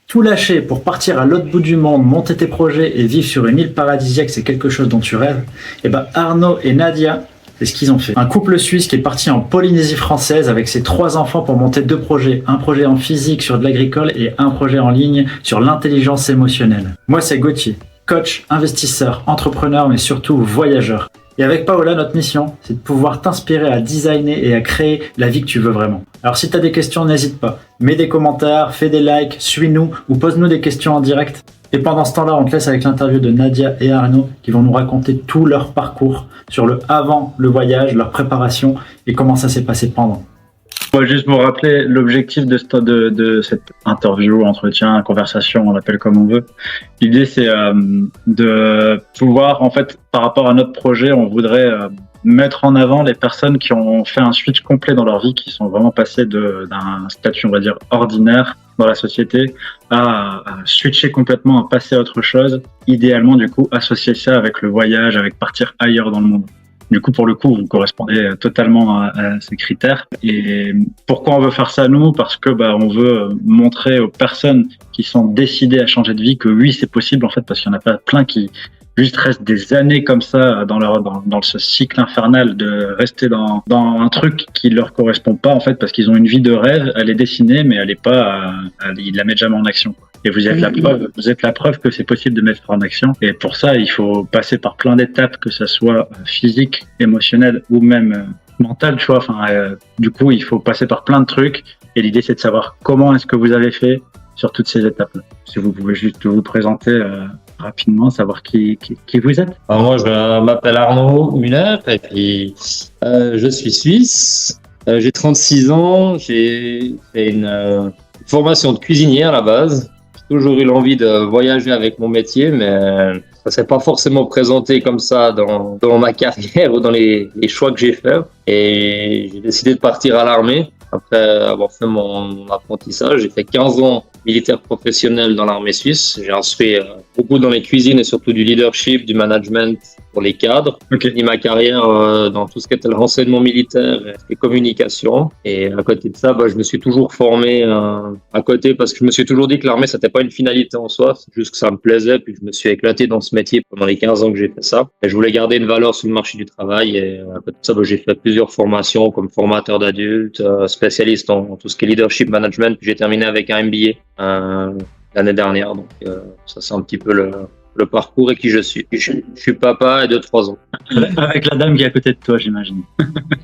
Tout lâcher pour partir à l'autre bout du monde, monter tes projets et vivre sur une île paradisiaque, c'est quelque chose dont tu rêves. Et ben Arnaud et Nadia, c'est ce qu'ils ont fait. Un couple suisse qui est parti en Polynésie française avec ses 3 enfants pour monter 2 projets. Un projet en physique sur de l'agricole et un projet en ligne sur l'intelligence émotionnelle. Moi, c'est Gauthier, coach, investisseur, entrepreneur, mais surtout voyageur. Et avec Paola, notre mission, c'est de pouvoir t'inspirer à designer et à créer la vie que tu veux vraiment. Alors si tu as des questions, n'hésite pas. Mets des commentaires, fais des likes, suis-nous ou pose-nous des questions en direct. Et pendant ce temps-là, on te laisse avec l'interview de Nadia et Arnaud qui vont nous raconter tout leur parcours sur le avant le voyage, leur préparation et comment ça s'est passé pendant. Moi, juste pour rappeler l'objectif de cette interview, entretien, conversation, on l'appelle comme on veut. L'idée, c'est de pouvoir, en fait, par rapport à notre projet, on voudrait mettre en avant les personnes qui ont fait un switch complet dans leur vie, qui sont vraiment passées d'un statut, on va dire, ordinaire dans la société à switcher complètement, à passer à autre chose. Idéalement, du coup, associer ça avec le voyage, avec partir ailleurs dans le monde. Du coup, pour le coup, vous correspondez totalement à ces critères. Et pourquoi on veut faire ça, nous? Parce que on veut montrer aux personnes qui sont décidées à changer de vie que oui, c'est possible, en fait, parce qu'il y en a pas plein qui juste restent des années comme ça dans ce cycle infernal de rester dans un truc qui leur correspond pas, en fait, parce qu'ils ont une vie de rêve, elle est dessinée, mais elle est pas, ils la mettent jamais en action. Et vous êtes la preuve que c'est possible de mettre en action. Et pour ça, il faut passer par plein d'étapes, que ça soit physique, émotionnel ou même mental, tu vois. Du coup, il faut passer par plein de trucs. Et l'idée, c'est de savoir comment est-ce que vous avez fait sur toutes ces étapes-là. Si vous pouvez juste vous présenter rapidement, savoir qui vous êtes. Alors moi, je m'appelle Arnaud Muller et puis je suis suisse. J'ai 36 ans. J'ai fait une formation de cuisinier à la base. J'ai toujours eu l'envie de voyager avec mon métier, mais ça s'est pas forcément présenté comme ça dans ma carrière ou dans les choix que j'ai faits. Et j'ai décidé de partir à l'armée. Après avoir fait mon apprentissage, j'ai fait 15 ans militaire professionnel dans l'armée suisse. J'ai instruit beaucoup dans les cuisines et surtout du leadership, du management pour les cadres. Okay. J'ai mis ma carrière dans tout ce qui était le renseignement militaire et communication. Et à côté de ça, je me suis toujours formé à côté parce que je me suis toujours dit que l'armée, c'était pas une finalité en soi. C'est juste que ça me plaisait. Puis je me suis éclaté dans ce métier pendant les 15 ans que j'ai fait ça. Et je voulais garder une valeur sur le marché du travail. Et à côté de ça, j'ai fait plusieurs formations comme formateur d'adultes, spécialiste en tout ce qui est leadership management. Puis j'ai terminé avec un MBA l'année dernière. Donc ça, c'est un petit peu le parcours et qui je suis. Je suis papa et de 3 ans. Avec la dame qui est à côté de toi, j'imagine.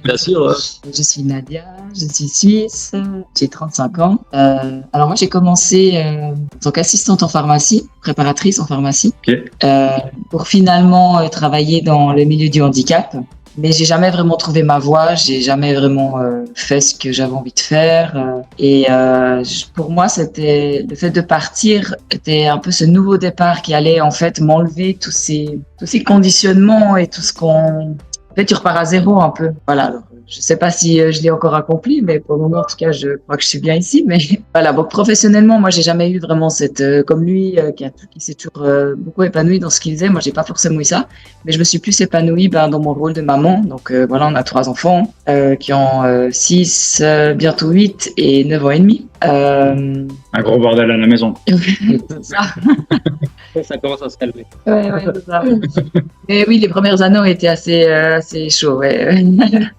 Bien sûr. Je suis Nadia, je suis suisse, j'ai 35 ans. Alors moi, j'ai commencé en tant qu'assistante en pharmacie, préparatrice en pharmacie, Okay. pour finalement travailler dans le milieu du handicap. Mais j'ai jamais vraiment trouvé ma voie, j'ai jamais vraiment fait ce que j'avais envie de faire. Pour moi, c'était le fait de partir était un peu ce nouveau départ qui allait en fait m'enlever tous ces conditionnements et tout ce qu'on. En fait, tu repars à zéro un peu. Voilà. Alors, je sais pas si je l'ai encore accompli, mais pour le moment, en tout cas, je crois que je suis bien ici. Mais voilà. Donc professionnellement, moi, j'ai jamais eu vraiment cette comme lui qui s'est toujours beaucoup épanoui dans ce qu'il faisait. Moi, j'ai pas forcément eu ça, mais je me suis plus épanouie dans mon rôle de maman. Donc voilà, on a 3 enfants qui ont 6, bientôt 8 et 9 ans et demi. Un gros bordel à la maison. C'est ça. Ça commence à se calmer. Ouais, c'est ça. Et oui, les premières années ont été assez chauds. Ouais.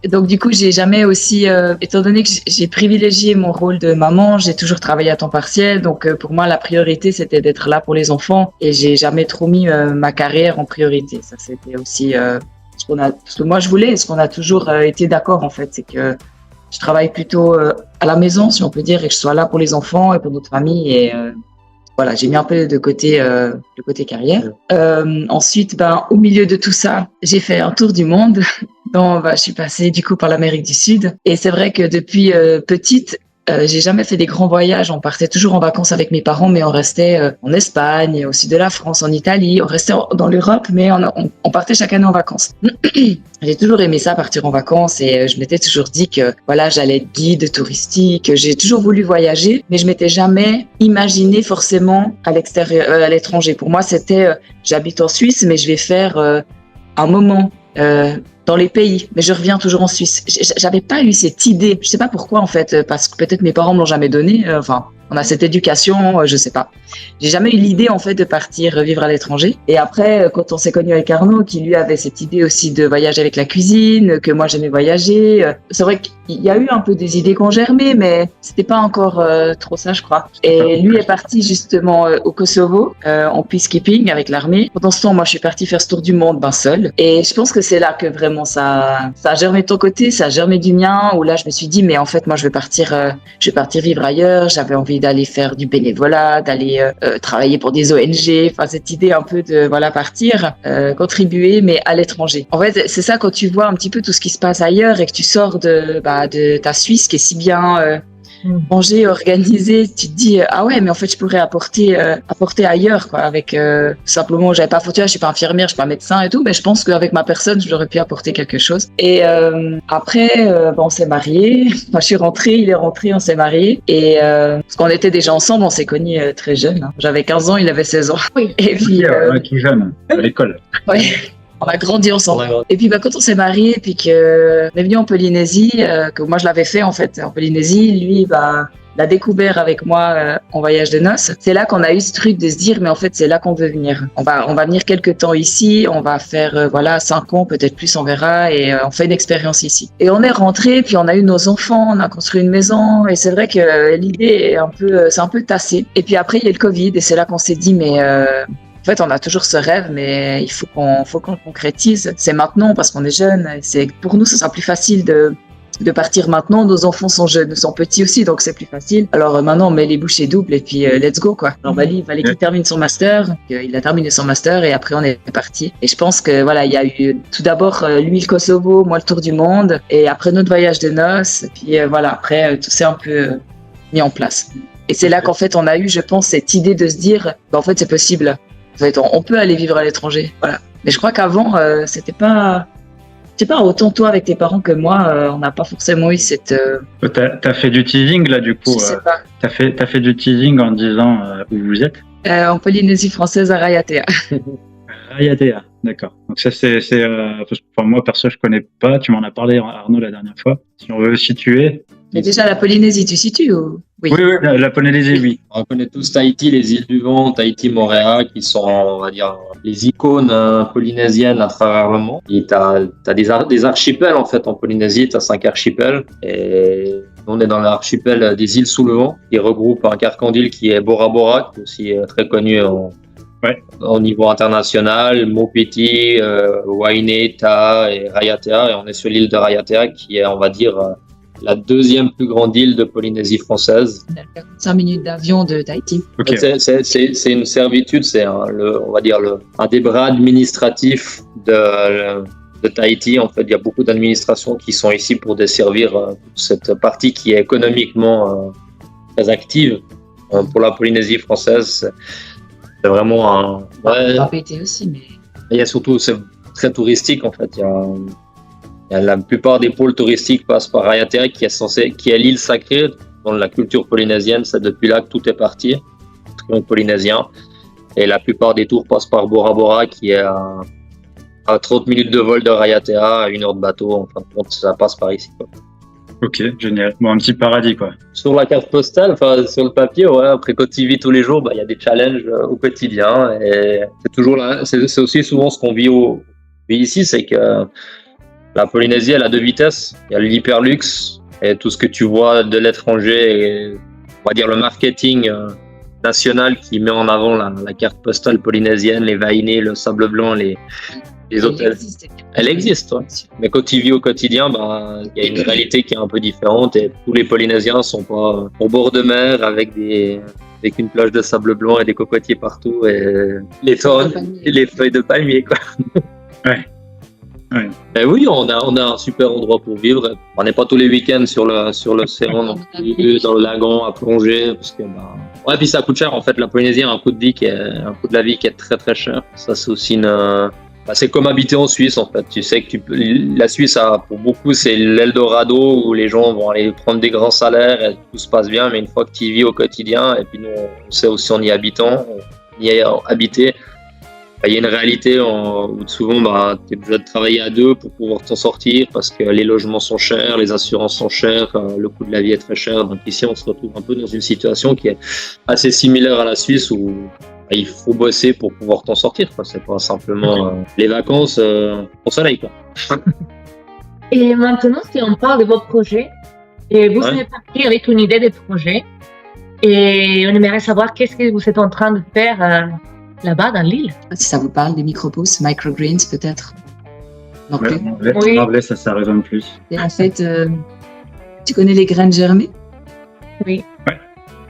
Et donc du coup, j'ai jamais aussi, étant donné que j'ai privilégié mon rôle de maman, j'ai toujours travaillé à temps partiel. Donc pour moi, la priorité c'était d'être là pour les enfants, et j'ai jamais trop mis ma carrière en priorité. Ça, c'était aussi ce que moi je voulais, et ce qu'on a toujours été d'accord en fait, c'est que je travaille plutôt à la maison, si on peut dire, et que je sois là pour les enfants et pour notre famille. Et voilà, j'ai mis un peu de côté carrière. Ensuite, au milieu de tout ça, j'ai fait un tour du monde. Donc, je suis passée du coup par l'Amérique du Sud. Et c'est vrai que depuis petite, j'ai jamais fait des grands voyages. On partait toujours en vacances avec mes parents, mais on restait en Espagne, au sud de la France, en Italie. On restait dans l'Europe, mais on partait chaque année en vacances. J'ai toujours aimé ça, partir en vacances, et je m'étais toujours dit que voilà, j'allais être guide touristique. J'ai toujours voulu voyager, mais je m'étais jamais imaginé forcément à l'extérieur, à l'étranger. Pour moi, c'était j'habite en Suisse, mais je vais faire un moment dans les pays, mais je reviens toujours en Suisse. J'avais pas eu cette idée. Je sais pas pourquoi en fait, parce que peut-être mes parents me l'ont jamais donné. on a cette éducation, je sais pas. J'ai jamais eu l'idée en fait de partir vivre à l'étranger. Et après, quand on s'est connu avec Arnaud, qui lui avait cette idée aussi de voyager avec la cuisine, que moi j'aimais voyager, c'est vrai qu'il y a eu un peu des idées qui ont germé, mais c'était pas encore trop ça, je crois. Et lui est parti justement au Kosovo en peacekeeping avec l'armée. Pendant ce temps, moi je suis partie faire ce tour du monde seule. Et je pense que c'est là que vraiment ça a germé de ton côté, ça a germé du mien, où là je me suis dit mais en fait moi je vais partir vivre ailleurs. J'avais envie d'aller faire du bénévolat, d'aller travailler pour des ONG. Enfin cette idée un peu de partir, contribuer mais à l'étranger. En fait c'est ça, quand tu vois un petit peu tout ce qui se passe ailleurs et que tu sors de ta Suisse qui est si bien rangée, organisée, tu te dis ah ouais mais en fait je pourrais apporter ailleurs quoi, avec simplement j'avais pas je suis pas infirmière, je suis pas médecin et tout, mais je pense qu'avec ma personne j'aurais pu apporter quelque chose. Et après on s'est mariés, enfin, je suis rentrée, il est rentré, on s'est mariés, et parce qu'on était déjà ensemble, on s'est connus très jeunes, hein. J'avais 15 ans, il avait 16 ans. Oui. Et puis tout jeune à l'école. Ouais. On a grandi ensemble. Et puis quand on s'est mariés, puis que on est venu en Polynésie, que moi je l'avais fait en fait en Polynésie, lui l'a découvert avec moi en voyage de noces. C'est là qu'on a eu ce truc de se dire mais en fait c'est là qu'on veut venir. On va venir quelques temps ici, on va faire 5 ans peut-être plus, on verra, et on fait une expérience ici. Et on est rentré, puis on a eu nos enfants, on a construit une maison, et c'est vrai que l'idée est c'est un peu tassée. Et puis après il y a le Covid, et c'est là qu'on s'est dit mais en fait, on a toujours ce rêve, mais il faut qu'on le concrétise. C'est maintenant parce qu'on est jeune. Pour nous, ce sera plus facile de partir maintenant. Nos enfants sont jeunes, sont petits aussi, donc c'est plus facile. Alors maintenant, on met les bouchées doubles et puis let's go quoi. Alors il fallait qu'il termine son master. Il a terminé son master et après on est parti. Et je pense que voilà, il y a eu tout d'abord lui le Kosovo, moi le tour du monde, et après notre voyage de noces. Et puis voilà, après tout s'est un peu mis en place. Et c'est là qu'en fait on a eu, je pense, cette idée de se dire, en fait c'est possible. En fait, on peut aller vivre à l'étranger, voilà. Mais je crois qu'avant, c'était pas autant toi avec tes parents que moi, on n'a pas forcément eu cette. T'as fait du teasing là du coup. Je sais pas. T'as fait du teasing en disant où vous êtes. En Polynésie française à Raiatea. Raiatea, d'accord. Donc ça c'est moi perso je connais pas. Tu m'en as parlé Arnaud la dernière fois. Si on veut situer. Mais déjà la Polynésie, tu situes ou... Oui, la Polynésie, oui. On connaît tous Tahiti, les îles du Vent, Tahiti, Moorea, qui sont, on va dire, les icônes polynésiennes à travers le monde. Et t'as des archipels, en fait, en Polynésie. T'as 5 archipels. Et on est dans l'archipel des îles sous le vent, qui regroupe un carcan d'îles qui est Bora Bora, qui est aussi très connu au niveau international, Mopiti, Waine, Taha et Raiatea. Et on est sur l'île de Raiatea, qui est, on va dire, la deuxième plus grande île de Polynésie française. 5 minutes d'avion de Tahiti. Okay. C'est une servitude, c'est on va dire un des bras administratifs de Tahiti. En fait, il y a beaucoup d'administrations qui sont ici pour desservir cette partie qui est économiquement très active pour la Polynésie française. C'est vraiment un. Pété aussi, mais. Il y a surtout, c'est très touristique en fait. La plupart des pôles touristiques passent par Raiatea, qui est l'île sacrée dans la culture polynésienne. C'est depuis là que tout est parti, le polynésien. Et la plupart des tours passent par Bora Bora, qui est à 30 minutes de vol de Raiatea, à 1 heure de bateau. Enfin, ça passe par ici, quoi. Ok, génial. Bon, un petit paradis, quoi. Sur la carte postale, enfin, sur le papier, ouais. Après, quand tu vis tous les jours, il y a des challenges au quotidien. Et c'est toujours là. C'est aussi souvent ce qu'on vit ici, c'est que la Polynésie, elle a 2 vitesses. Il y a l'hyperluxe et tout ce que tu vois de l'étranger, et, on va dire le marketing national qui met en avant la carte postale polynésienne, les vainés, le sable blanc, les hôtels. Elle existe, ouais. Mais quand tu vis au quotidien, il y a une réalité qui est un peu différente, et tous les Polynésiens sont pas au bord de mer avec une plage de sable blanc et des cocotiers partout et les feuilles de palmier, quoi. Ouais. Ouais. Et oui, on a un super endroit pour vivre. On n'est pas tous les week-ends sur l'océan non plus, dans le lagon à plonger, parce que ouais, puis ça coûte cher en fait. La Polynésie a un coût de la vie qui est très très cher. Ça c'est aussi c'est comme habiter en Suisse en fait. Tu sais que la Suisse pour beaucoup c'est l'Eldorado où les gens vont aller prendre des grands salaires et tout se passe bien, mais une fois que tu y vis au quotidien, et puis nous on sait aussi en y habitant, on y a habité. il y a une réalité où souvent tu es obligé de travailler à deux pour pouvoir t'en sortir parce que les logements sont chers, les assurances sont chères, le coût de la vie est très cher. Donc ici, on se retrouve un peu dans une situation qui est assez similaire à la Suisse où il faut bosser pour pouvoir t'en sortir, quoi. C'est pas simplement les vacances au soleil, quoi. Et maintenant, si on parle de vos projets, et vous êtes parti avec une idée de projet, et on aimerait savoir qu'est-ce que vous êtes en train de faire là-bas dans l'île. Si ça vous parle, des micropousses, microgreens peut-être. Non plus. En anglais, ça résonne plus. Et en fait, tu connais les graines germées? Oui.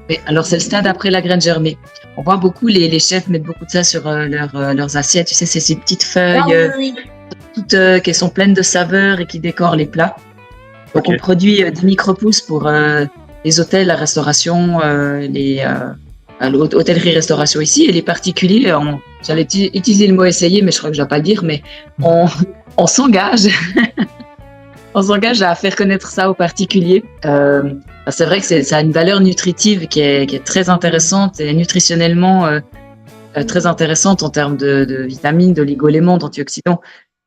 Mais alors, c'est le stade après la graine germée. On voit beaucoup, les chefs mettent beaucoup de ça sur leurs assiettes. Tu sais, c'est ces petites feuilles toutes qui sont pleines de saveurs et qui décorent les plats. Donc, on produit des micropousses pour les hôtels, la restauration, l'hôtellerie-restauration ici. Et les particuliers, j'allais utiliser le mot essayer, mais je crois que je ne vais pas le dire, mais on s'engage. On s'engage à faire connaître ça aux particuliers. C'est vrai que ça a une valeur nutritive qui est très intéressante et nutritionnellement très intéressante en termes de vitamines, d'oligo-éléments, d'antioxydants.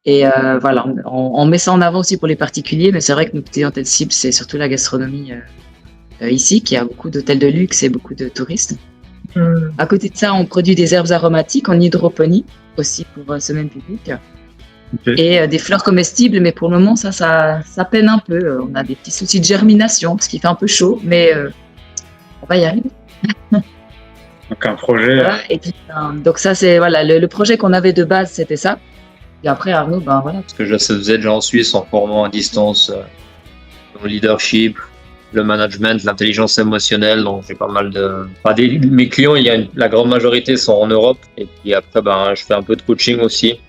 Et voilà, on met ça en avant aussi pour les particuliers, mais c'est vrai que notre clientèle cible, c'est surtout la gastronomie ici, qui a beaucoup d'hôtels de luxe et beaucoup de touristes. À côté de ça, on produit des herbes aromatiques en hydroponie, aussi pour ce même public. Et des fleurs comestibles, mais pour le moment, ça peine un peu. On a des petits soucis de germination, parce qu'il fait un peu chaud, mais on va y arriver. Donc un projet. Voilà, et puis, donc ça, c'est voilà, le projet qu'on avait de base, c'était ça. Et après, Arnaud, voilà. Ce que je faisais déjà en Suisse en formant à distance le leadership, le management, l'intelligence émotionnelle. Donc j'ai pas mal de. Mes clients, la grande majorité sont en Europe. Et puis après, je fais un peu de coaching aussi.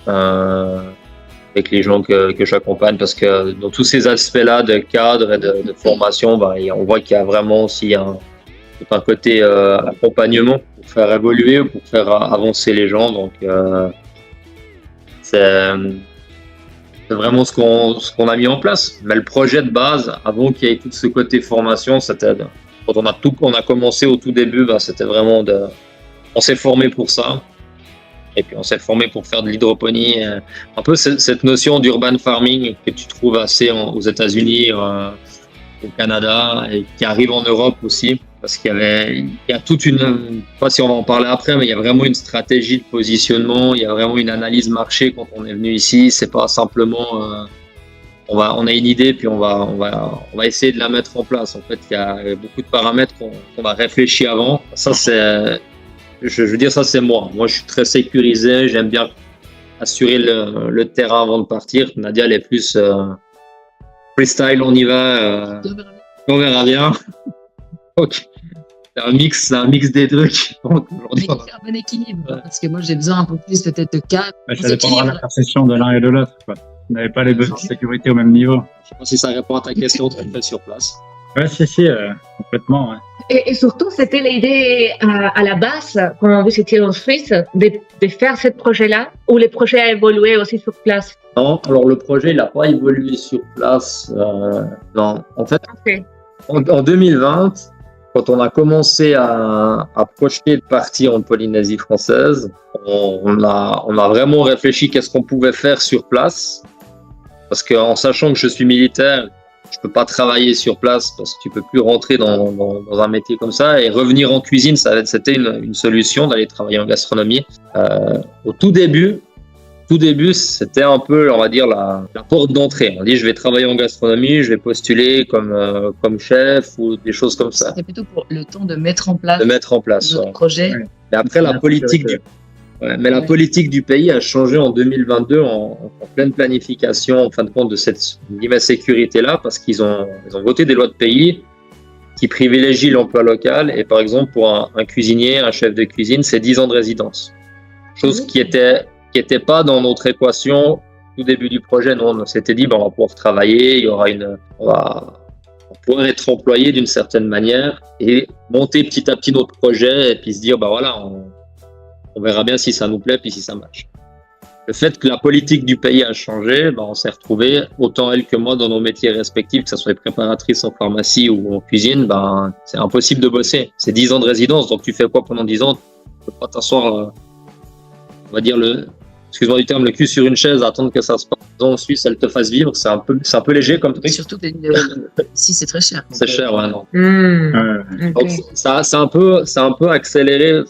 Avec les gens que j'accompagne, parce que dans tous ces aspects-là de cadre et de formation, on voit qu'il y a vraiment aussi un côté accompagnement pour faire évoluer, pour faire avancer les gens. Donc c'est vraiment ce qu'on a mis en place. Mais le projet de base, avant qu'il y ait tout ce côté formation, c'était quand on a commencé au tout début, c'était vraiment on s'est formé pour ça. Et puis on s'est formé pour faire de l'hydroponie, un peu cette notion d'urban farming que tu trouves assez aux États-Unis, au Canada, et qui arrive en Europe aussi, parce qu'il y a toute une, je ne sais pas si on va en parler après, mais il y a vraiment une stratégie de positionnement, il y a vraiment une analyse marché quand on est venu ici. C'est pas simplement on a une idée puis on va essayer de la mettre en place. En fait, il y a beaucoup de paramètres qu'on a réfléchi avant. Ça c'est Je veux dire, ça c'est moi. Moi, je suis très sécurisé. J'aime bien assurer le terrain avant de partir. Nadia, elle est plus freestyle, on y va. On verra bien. Ok. C'est un mix des trucs. Mais c'est un bon équilibre, parce que moi j'ai besoin un peu plus peut-être de cadre. Ça dépendra de la perception de l'un et de l'autre. Vous n'avez pas les besoins de sécurité au même niveau. Je sais pas si ça répond à ta question, tu le fais sur place. Ouais, si, complètement. Ouais. Et surtout, c'était l'idée à la base, quand vous étiez en Suisse, de faire ce projet-là, ou le projet a évolué aussi sur place? Non, alors le projet, il n'a pas évolué sur place. Non, en fait, en 2020, quand on a commencé à projeter de partir en Polynésie française, on a vraiment réfléchi qu'est-ce qu'on pouvait faire sur place. Parce qu'en sachant que je suis militaire, je peux pas travailler sur place parce que tu peux plus rentrer dans un métier comme ça, et revenir en cuisine, c'était une solution d'aller travailler en gastronomie. Au tout début, c'était un peu, on va dire, la porte d'entrée. On dit, je vais travailler en gastronomie, je vais postuler comme chef ou des choses comme ça. C'était plutôt pour le temps de mettre en place. Notre projet. Ouais. Et après, la politique du pays a changé en 2022 en pleine planification, en fin de compte, de cette sécurité-là, parce qu'ils ont voté des lois de pays qui privilégient l'emploi local. Et par exemple, pour un cuisinier, un chef de cuisine, c'est 10 ans de résidence. Chose qui était pas dans notre équation au début du projet. Nous, on s'était dit, on va pouvoir travailler, on va pouvoir être employé d'une certaine manière et monter petit à petit notre projet, et puis se dire, on verra bien si ça nous plaît puis si ça marche. Le fait que la politique du pays a changé, on s'est retrouvés, autant elle que moi, dans nos métiers respectifs, que ce soit les préparatrices en pharmacie ou en cuisine, c'est impossible de bosser. C'est 10 ans de résidence, donc tu fais quoi pendant 10 ans? Tu peux pas t'asseoir on va dire excuse-moi du terme, le cul sur une chaise, attendre que ça se passe en Suisse, elle te fasse vivre, c'est un peu léger comme truc. Surtout que ici, c'est très cher. C'est cher, ouais, non. Ok. Donc, ça, c'est un peu accéléré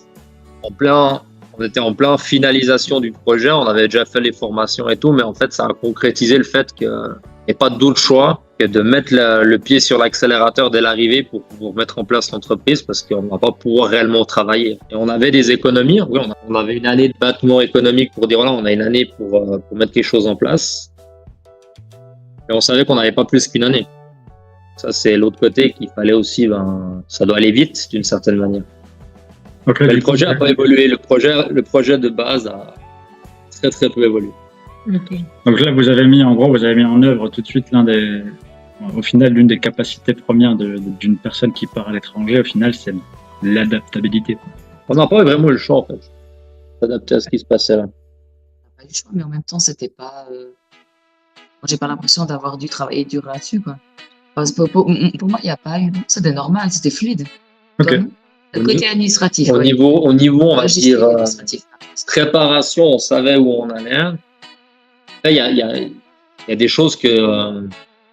on était en plein finalisation du projet, on avait déjà fait les formations et tout, mais en fait, ça a concrétisé le fait qu'il n'y a pas d'autre choix que de mettre le pied sur l'accélérateur dès l'arrivée pour pouvoir mettre en place l'entreprise parce qu'on ne va pas pouvoir réellement travailler. Et on avait des économies, oui, on avait une année de battement économique pour dire voilà, on a une année pour mettre quelque chose en place. Et on savait qu'on n'avait pas plus qu'une année. Ça, c'est l'autre côté qu'il fallait aussi, ça doit aller vite d'une certaine manière. Donc là, Mais du le projet n'a pas évolué. Le projet de base a très très peu évolué. Ok. Donc là, vous avez mis en œuvre tout de suite au final, l'une des capacités premières d'une personne qui part à l'étranger, au final, c'est l'adaptabilité. On n'a pas eu vraiment le choix, en fait. S'adapter à ce qui se passait là. Pas du choix, mais en même temps, c'était pas. Moi, j'ai pas l'impression d'avoir dû travailler dur là-dessus, quoi. Parce que pour moi, il n'y a pas eu. C'était normal, c'était fluide. Ok. Comme le côté administratif. Au ouais. niveau, on va Logistique, dire, administratif. préparation, on savait où on allait. Là, il y a des choses que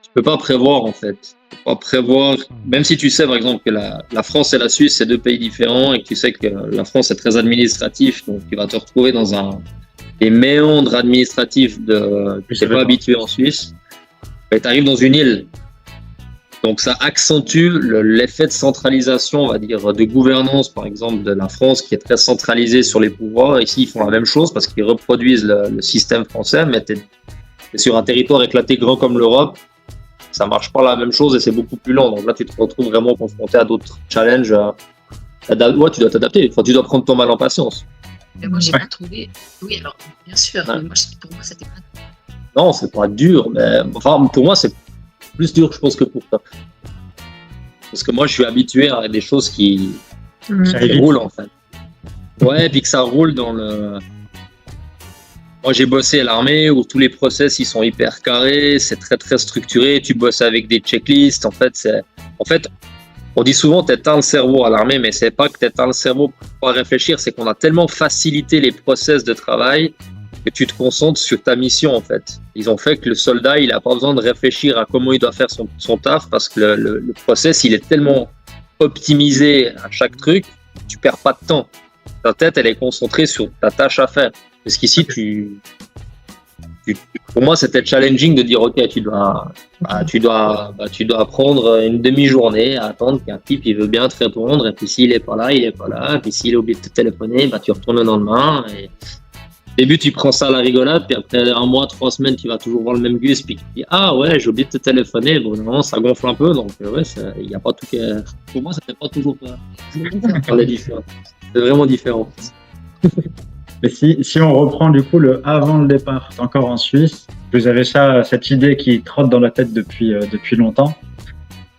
tu peux pas prévoir, en fait. Tu peux pas prévoir, même si tu sais, par exemple, que la France et la Suisse, c'est deux pays différents et que tu sais que la France est très administratif, donc tu vas te retrouver dans des méandres administratifs que tu n'es pas habitué en Suisse. Et tu arrives dans une île. Donc ça accentue l'effet de centralisation, on va dire, de gouvernance, par exemple, de la France qui est très centralisée sur les pouvoirs. Ici, ils font la même chose parce qu'ils reproduisent le système français, mais t'es sur un territoire éclaté grand comme l'Europe, ça marche pas la même chose et c'est beaucoup plus lent. Donc là, tu te retrouves vraiment confronté à d'autres challenges. Ouais, tu dois t'adapter. Enfin, tu dois prendre ton mal en patience. Mais moi, j'ai pas trouvé. Oui, alors, bien sûr. Ouais. Mais moi, pour moi, c'était pas. Non, c'est pas dur, mais enfin, pour moi, c'est plus dur, je pense, que pour toi. Parce que moi, je suis habitué à des choses qui roulent, en fait. Ouais, et puis que ça roule dans le... Moi, j'ai bossé à l'armée où tous les process, ils sont hyper carrés, c'est très, très structuré. Tu bosses avec des checklists. En fait, on dit souvent t'éteins le cerveau à l'armée, mais c'est pas que t'éteins le cerveau pour pas réfléchir, c'est qu'on a tellement facilité les process de travail que tu te concentres sur ta mission, en fait. Ils ont fait que le soldat, il a pas besoin de réfléchir à comment il doit faire son taf parce que le process, il est tellement optimisé à chaque truc, tu perds pas de temps. Ta tête, elle est concentrée sur ta tâche à faire. Parce qu'ici, pour moi, c'était challenging de dire, OK, tu dois prendre une demi-journée à attendre qu'un type, il veut bien te répondre. Et puis, s'il est pas là, il est pas là. Et puis, s'il a oublié de te téléphoner, tu retournes le lendemain. Et au début, tu prends ça à la rigolade. Puis après 1 mois, 3 semaines, tu vas toujours voir le même gus. Puis tu dis, ah ouais, j'ai oublié de te téléphoner. Bon, non, ça gonfle un peu. Donc, ouais, il n'y a pas tout que... Pour moi, ça fait pas toujours peur. On est différent. C'est vraiment différent. Mais si on reprend du coup le avant le départ, encore en Suisse, vous avez cette idée qui trotte dans la tête depuis longtemps.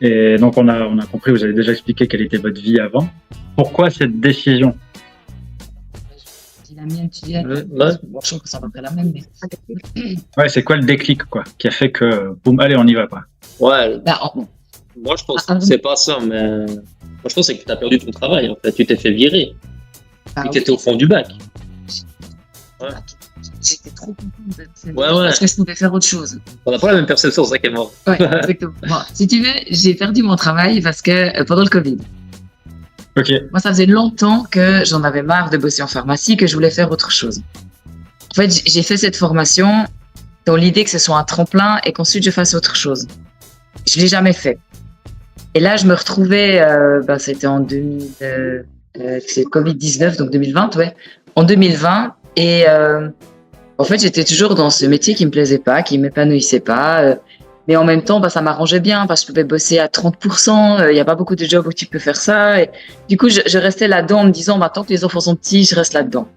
Et donc on a compris, vous avez déjà expliqué quelle était votre vie avant. Pourquoi cette décision? La mienne, tu dis, Ouais. bon, je trouve que c'est à peu près la même, mais. Ouais, c'est quoi le déclic quoi, qui a fait que boum, allez, on y va quoi. Ouais, Bah, moi je pense que c'est pas ça, mais moi je pense que tu as perdu ton travail. En fait, tu t'es fait virer. Et tu étais au fond du bac. Ouais. J'étais trop contente d'être Ouais. parce que je pouvais faire autre chose. On n'a pas la même perception, c'est ça qui est mort. Ouais, exactement. Bon, si tu veux, j'ai perdu mon travail parce que pendant le Covid. Ok. Moi, ça faisait longtemps que j'en avais marre de bosser en pharmacie, que je voulais faire autre chose. En fait, j'ai fait cette formation dans l'idée que ce soit un tremplin et qu'ensuite je fasse autre chose. Je l'ai jamais fait. Et là, je me retrouvais, c'était en 2000, c'est Covid-19, donc 2020, ouais. En 2020, et en fait, j'étais toujours dans ce métier qui me plaisait pas, qui m'épanouissait pas. Mais en même temps, ça m'arrangeait bien parce que je pouvais bosser à 30%. Il n'y a pas beaucoup de jobs où tu peux faire ça. Et du coup, je restais là-dedans en me disant, tant que les enfants sont petits, je reste là-dedans.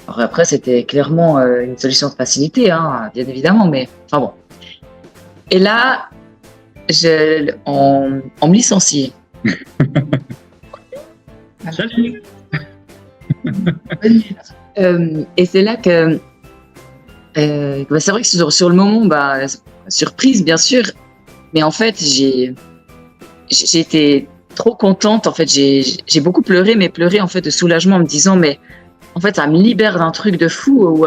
Alors après, c'était clairement une solution de facilité, hein, bien évidemment, mais enfin bon. Et là, on me licencie. Salut. Et c'est là que c'est vrai que sur le moment, surprise bien sûr, mais en fait j'ai été trop contente. En fait, j'ai beaucoup pleuré, mais pleuré en fait de soulagement en me disant mais en fait, ça me libère d'un truc de fou où,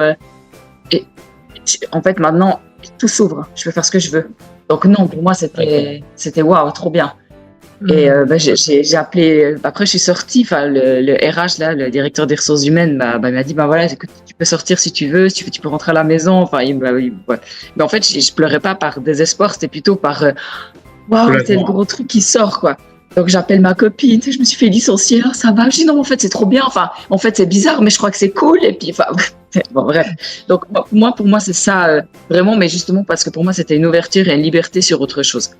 en fait, maintenant, tout s'ouvre. Je peux faire ce que je veux. Donc non, pour moi, c'était waouh, trop bien. Et j'ai appelé. Après, je suis sortie. Enfin, le RH là, le directeur des ressources humaines, m'a dit, voilà, écoute, tu peux sortir si tu veux, si tu peux rentrer à la maison. Enfin, ouais. Mais en fait, je pleurais pas par désespoir, c'était plutôt par waouh, c'est le gros truc qui sort, quoi. Donc j'appelle ma copine, je me suis fait licencier, là, ça va. Je dis non, en fait c'est trop bien. Enfin, en fait c'est bizarre, mais je crois que c'est cool. Et puis, enfin, bon bref. Donc pour moi c'est ça vraiment, mais justement parce que pour moi c'était une ouverture et une liberté sur autre chose.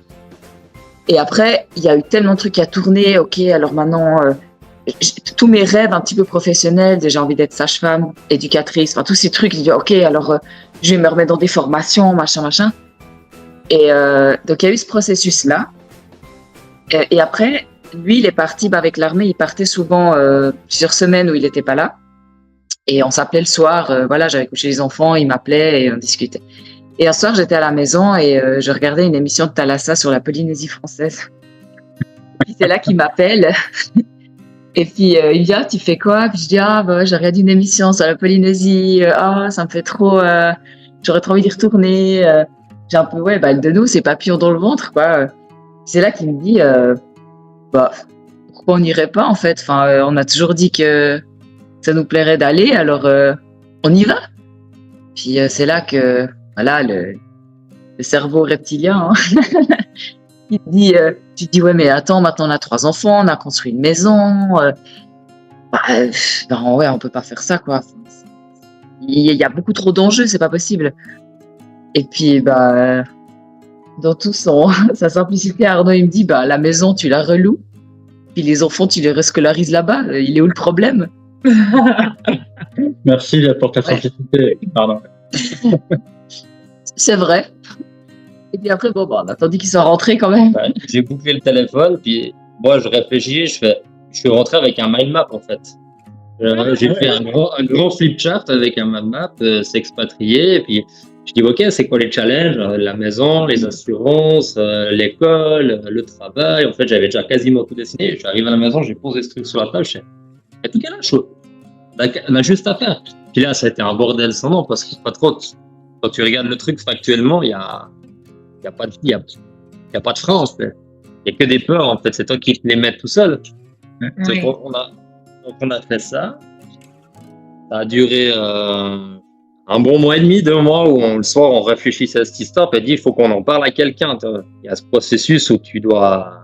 Et après il y a eu tellement de trucs à tourner. Ok, alors maintenant tous mes rêves un petit peu professionnels, j'ai envie d'être sage-femme, éducatrice, enfin tous ces trucs. Je dis ok, alors je vais me remettre dans des formations, machin. Et donc il y a eu ce processus là. Et après, lui, il est parti avec l'armée. Il partait souvent plusieurs semaines où il n'était pas là. Et on s'appelait le soir. Voilà, j'avais couché les enfants, il m'appelait et on discutait. Et un soir, j'étais à la maison et je regardais une émission de Thalassa sur la Polynésie française. Puis c'est là qu'il m'appelle. Et puis il me dit tu fais quoi? Puis je dis je regarde une émission sur la Polynésie. Ça me fait trop. J'aurais trop envie d'y retourner. J'ai un peu de nous, c'est papillon dans le ventre, quoi. C'est là qu'il me dit pourquoi on n'irait pas en fait. Enfin, on a toujours dit que ça nous plairait d'aller, alors on y va. Puis c'est là que voilà le cerveau reptilien il te dit tu te dis ouais mais attends, maintenant on a 3 enfants, on a construit une maison, on peut pas faire ça, quoi. Il y a beaucoup trop d'enjeux, c'est pas possible. Et puis dans tout sa simplicité, Arnaud, il me dit, la maison, tu la reloues, puis les enfants, tu les rescolarises là-bas. Il est où le problème? Merci pour ta simplicité. Pardon. C'est vrai. Et puis après, on a attendu qu'ils soient rentrés quand même. Ouais, j'ai bouclé le téléphone, puis moi, je réfléchis, je suis rentré avec un mind map, en fait. J'ai fait un grand flip chart avec un mind map, s'expatrier, et puis je dis ok, c'est quoi les challenges? La maison, les assurances, l'école, le travail. En fait, j'avais déjà quasiment tout dessiné. J'arrive à la maison, j'ai posé ce truc sur la table. Je fais, il y a tout qu'à la chose. On a juste à faire. Puis là, ça a été un bordel sans nom parce que pas trop. Quand tu regardes le truc factuellement, il y a pas de frein en fait. Il y a que des peurs en fait. C'est toi qui te les mets tout seul. Oui. Donc on a fait ça. Ça a duré un bon mois et demi, 2 mois où le soir on réfléchissait à cette histoire et dit il faut qu'on en parle à quelqu'un. Il y a ce processus où tu dois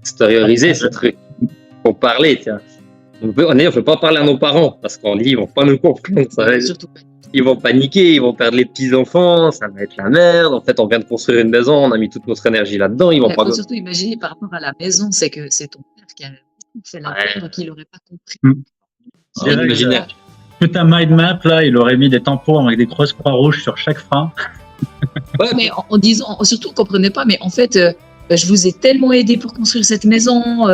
extérioriser ce truc. Il faut parler. On ne peut pas parler à nos parents parce qu'on dit ils vont pas nous comprendre. Ils vont paniquer, ils vont perdre les petits-enfants, ça va être la merde. En fait, on vient de construire une maison, on a mis toute notre énergie là-dedans. Ils vont pas. Faut surtout imaginer par rapport à la maison, c'est que c'est ton père qui a fait l'affaire, donc il n'aurait pas compris. C'est imaginaire. Tout un mind map, là, il aurait mis des tampons avec des grosses croix rouges sur chaque frein. Ouais, mais en disant, surtout, on ne comprenait pas, mais en fait, je vous ai tellement aidé pour construire cette maison.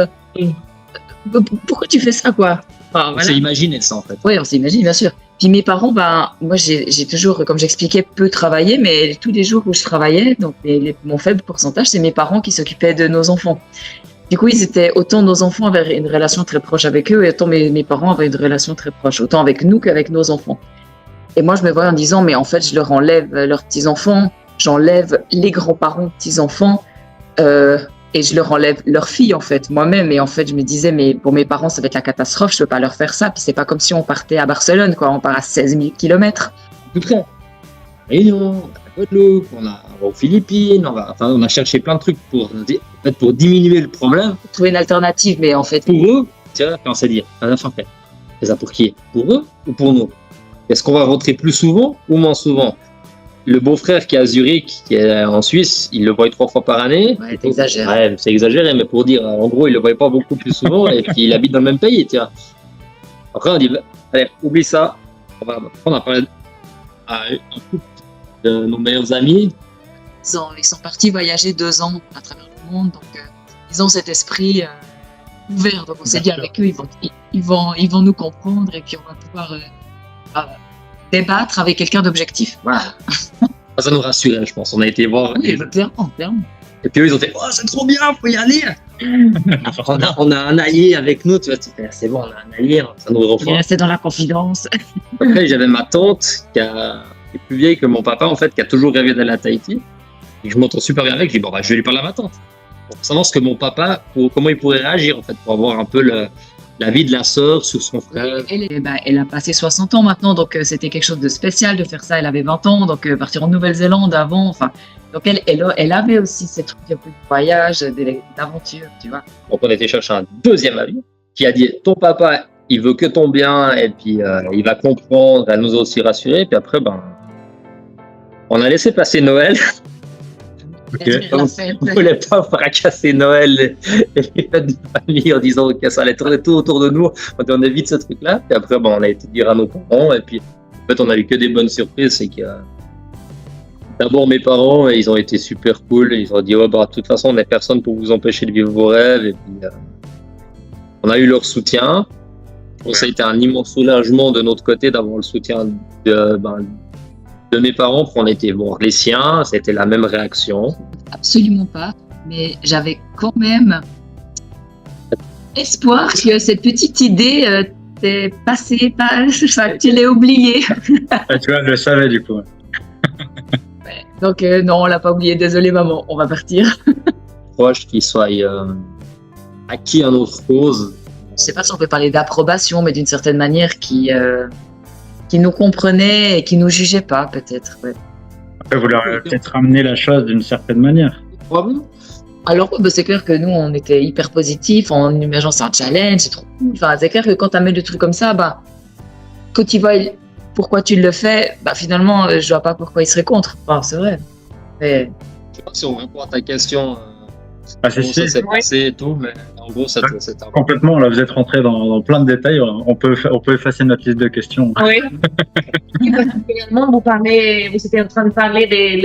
Pourquoi tu fais ça, quoi? Enfin, On s'est imaginé ça, en fait. Oui, on s'imagine, bien sûr. Puis mes parents, moi, j'ai toujours, comme j'expliquais, peu travaillé, mais tous les jours où je travaillais, donc mon faible pourcentage, c'est mes parents qui s'occupaient de nos enfants. Du coup, autant nos enfants avaient une relation très proche avec eux, et autant mes parents avaient une relation très proche, autant avec nous qu'avec nos enfants. Et moi, je me voyais en disant, mais en fait, je leur enlève leurs petits-enfants, j'enlève les grands-parents petits-enfants, et je leur enlève leurs filles, en fait, moi-même. Et en fait, je me disais, mais pour mes parents, ça va être la catastrophe, je peux pas leur faire ça. Puis c'est pas comme si on partait à Barcelone, quoi, on part à 16 000 kilomètres. Tout près. Réunion, à Guadeloupe, on va aux Philippines, on a cherché plein de trucs pour diminuer le problème. Trouver une alternative, mais en fait. Pour eux, on s'est dit, à la fin, c'est ça pour qui? Pour eux ou pour nous? Est-ce qu'on va rentrer plus souvent ou moins souvent? Le beau-frère qui est à Zurich, qui est en Suisse, il le voit 3 fois par année. Ouais, t'exagères. Ouais, c'est exagéré, mais pour dire, en gros, il le voit pas beaucoup plus souvent et puis il habite dans le même pays, tiens. Après, on dit, allez, oublie ça. On a parlé à un couple de nos meilleurs amis. Ils sont partis voyager 2 ans à travers le monde, donc ils ont cet esprit ouvert. Donc on s'est dit avec eux, ils vont nous comprendre et puis on va pouvoir débattre avec quelqu'un d'objectif. Voilà. Ça nous rassurait, je pense. On a été voir. Oui, clairement. Et puis eux, ils ont fait « Oh, c'est trop bien, faut y aller !» on a un allié avec nous, tu vois. C'est bon, on a un allié, ça nous Il est rejoint. resté dans la confidence. Après, j'avais ma tante qui est plus vieille que mon papa, en fait, qui a toujours rêvé d'aller à Tahiti. Et je m'entends super bien avec. Je dis, bon, bah, je vais lui parler à ma tante. Pour savoir ce que mon papa, comment il pourrait réagir, en fait, pour avoir un peu la vie de la sœur sur son frère. Elle a passé 60 ans maintenant, donc c'était quelque chose de spécial de faire ça. Elle avait 20 ans, donc partir en Nouvelle-Zélande avant, enfin. Donc elle avait aussi ces trucs un peu de voyage, d'aventure, tu vois. Donc on a été chercher un deuxième ami qui a dit, ton papa, il veut que ton bien, et puis il va comprendre, elle nous a aussi rassurés. Puis après, ben, on a laissé passer Noël. On ne voulait pas fracasser Noël et les fêtes de famille en disant que ça allait tourner tout autour de nous. On évite ce truc-là. Puis après, ben, on a été dire à nos parents. Et puis, en fait, on a eu que des bonnes surprises. C'est que d'abord, mes parents, ils ont été super cool. Ils ont dit, oh, bah, de toute façon, on n'est personne pour vous empêcher de vivre vos rêves. Et puis, on a eu leur soutien. Donc, ça a été un immense soulagement de notre côté d'avoir le soutien de mes parents, on était voir les siens, c'était la même réaction. Absolument pas, mais j'avais quand même espoir que cette petite idée t'est passée, tu l'aies oubliée. Tu vois, je le savais du coup. Donc non, on l'a pas oublié, désolé maman, on va partir. Proche qu'il soit acquis à notre cause. Je sais pas si on peut parler d'approbation, mais d'une certaine manière qui nous comprenait et qui nous jugeait pas, peut-être. Ouais. Après, vous leur avez peut-être ramené la chose d'une certaine manière. Alors, c'est clair que nous, on était hyper positifs, en imaginant c'est un challenge, c'est trop cool. Enfin, c'est clair que quand tu amènes des trucs comme ça, bah, quand tu vois pourquoi tu le fais, bah, finalement, je vois pas pourquoi il serait contre. Enfin, c'est vrai. Mais... Je sais pas si on répond à ta question. C'est ça s'est passé et tout, mais en gros, c'est complètement. Là, vous êtes rentré dans plein de détails. On peut effacer notre liste de questions. Oui. Finalement, vous étiez en train de parler des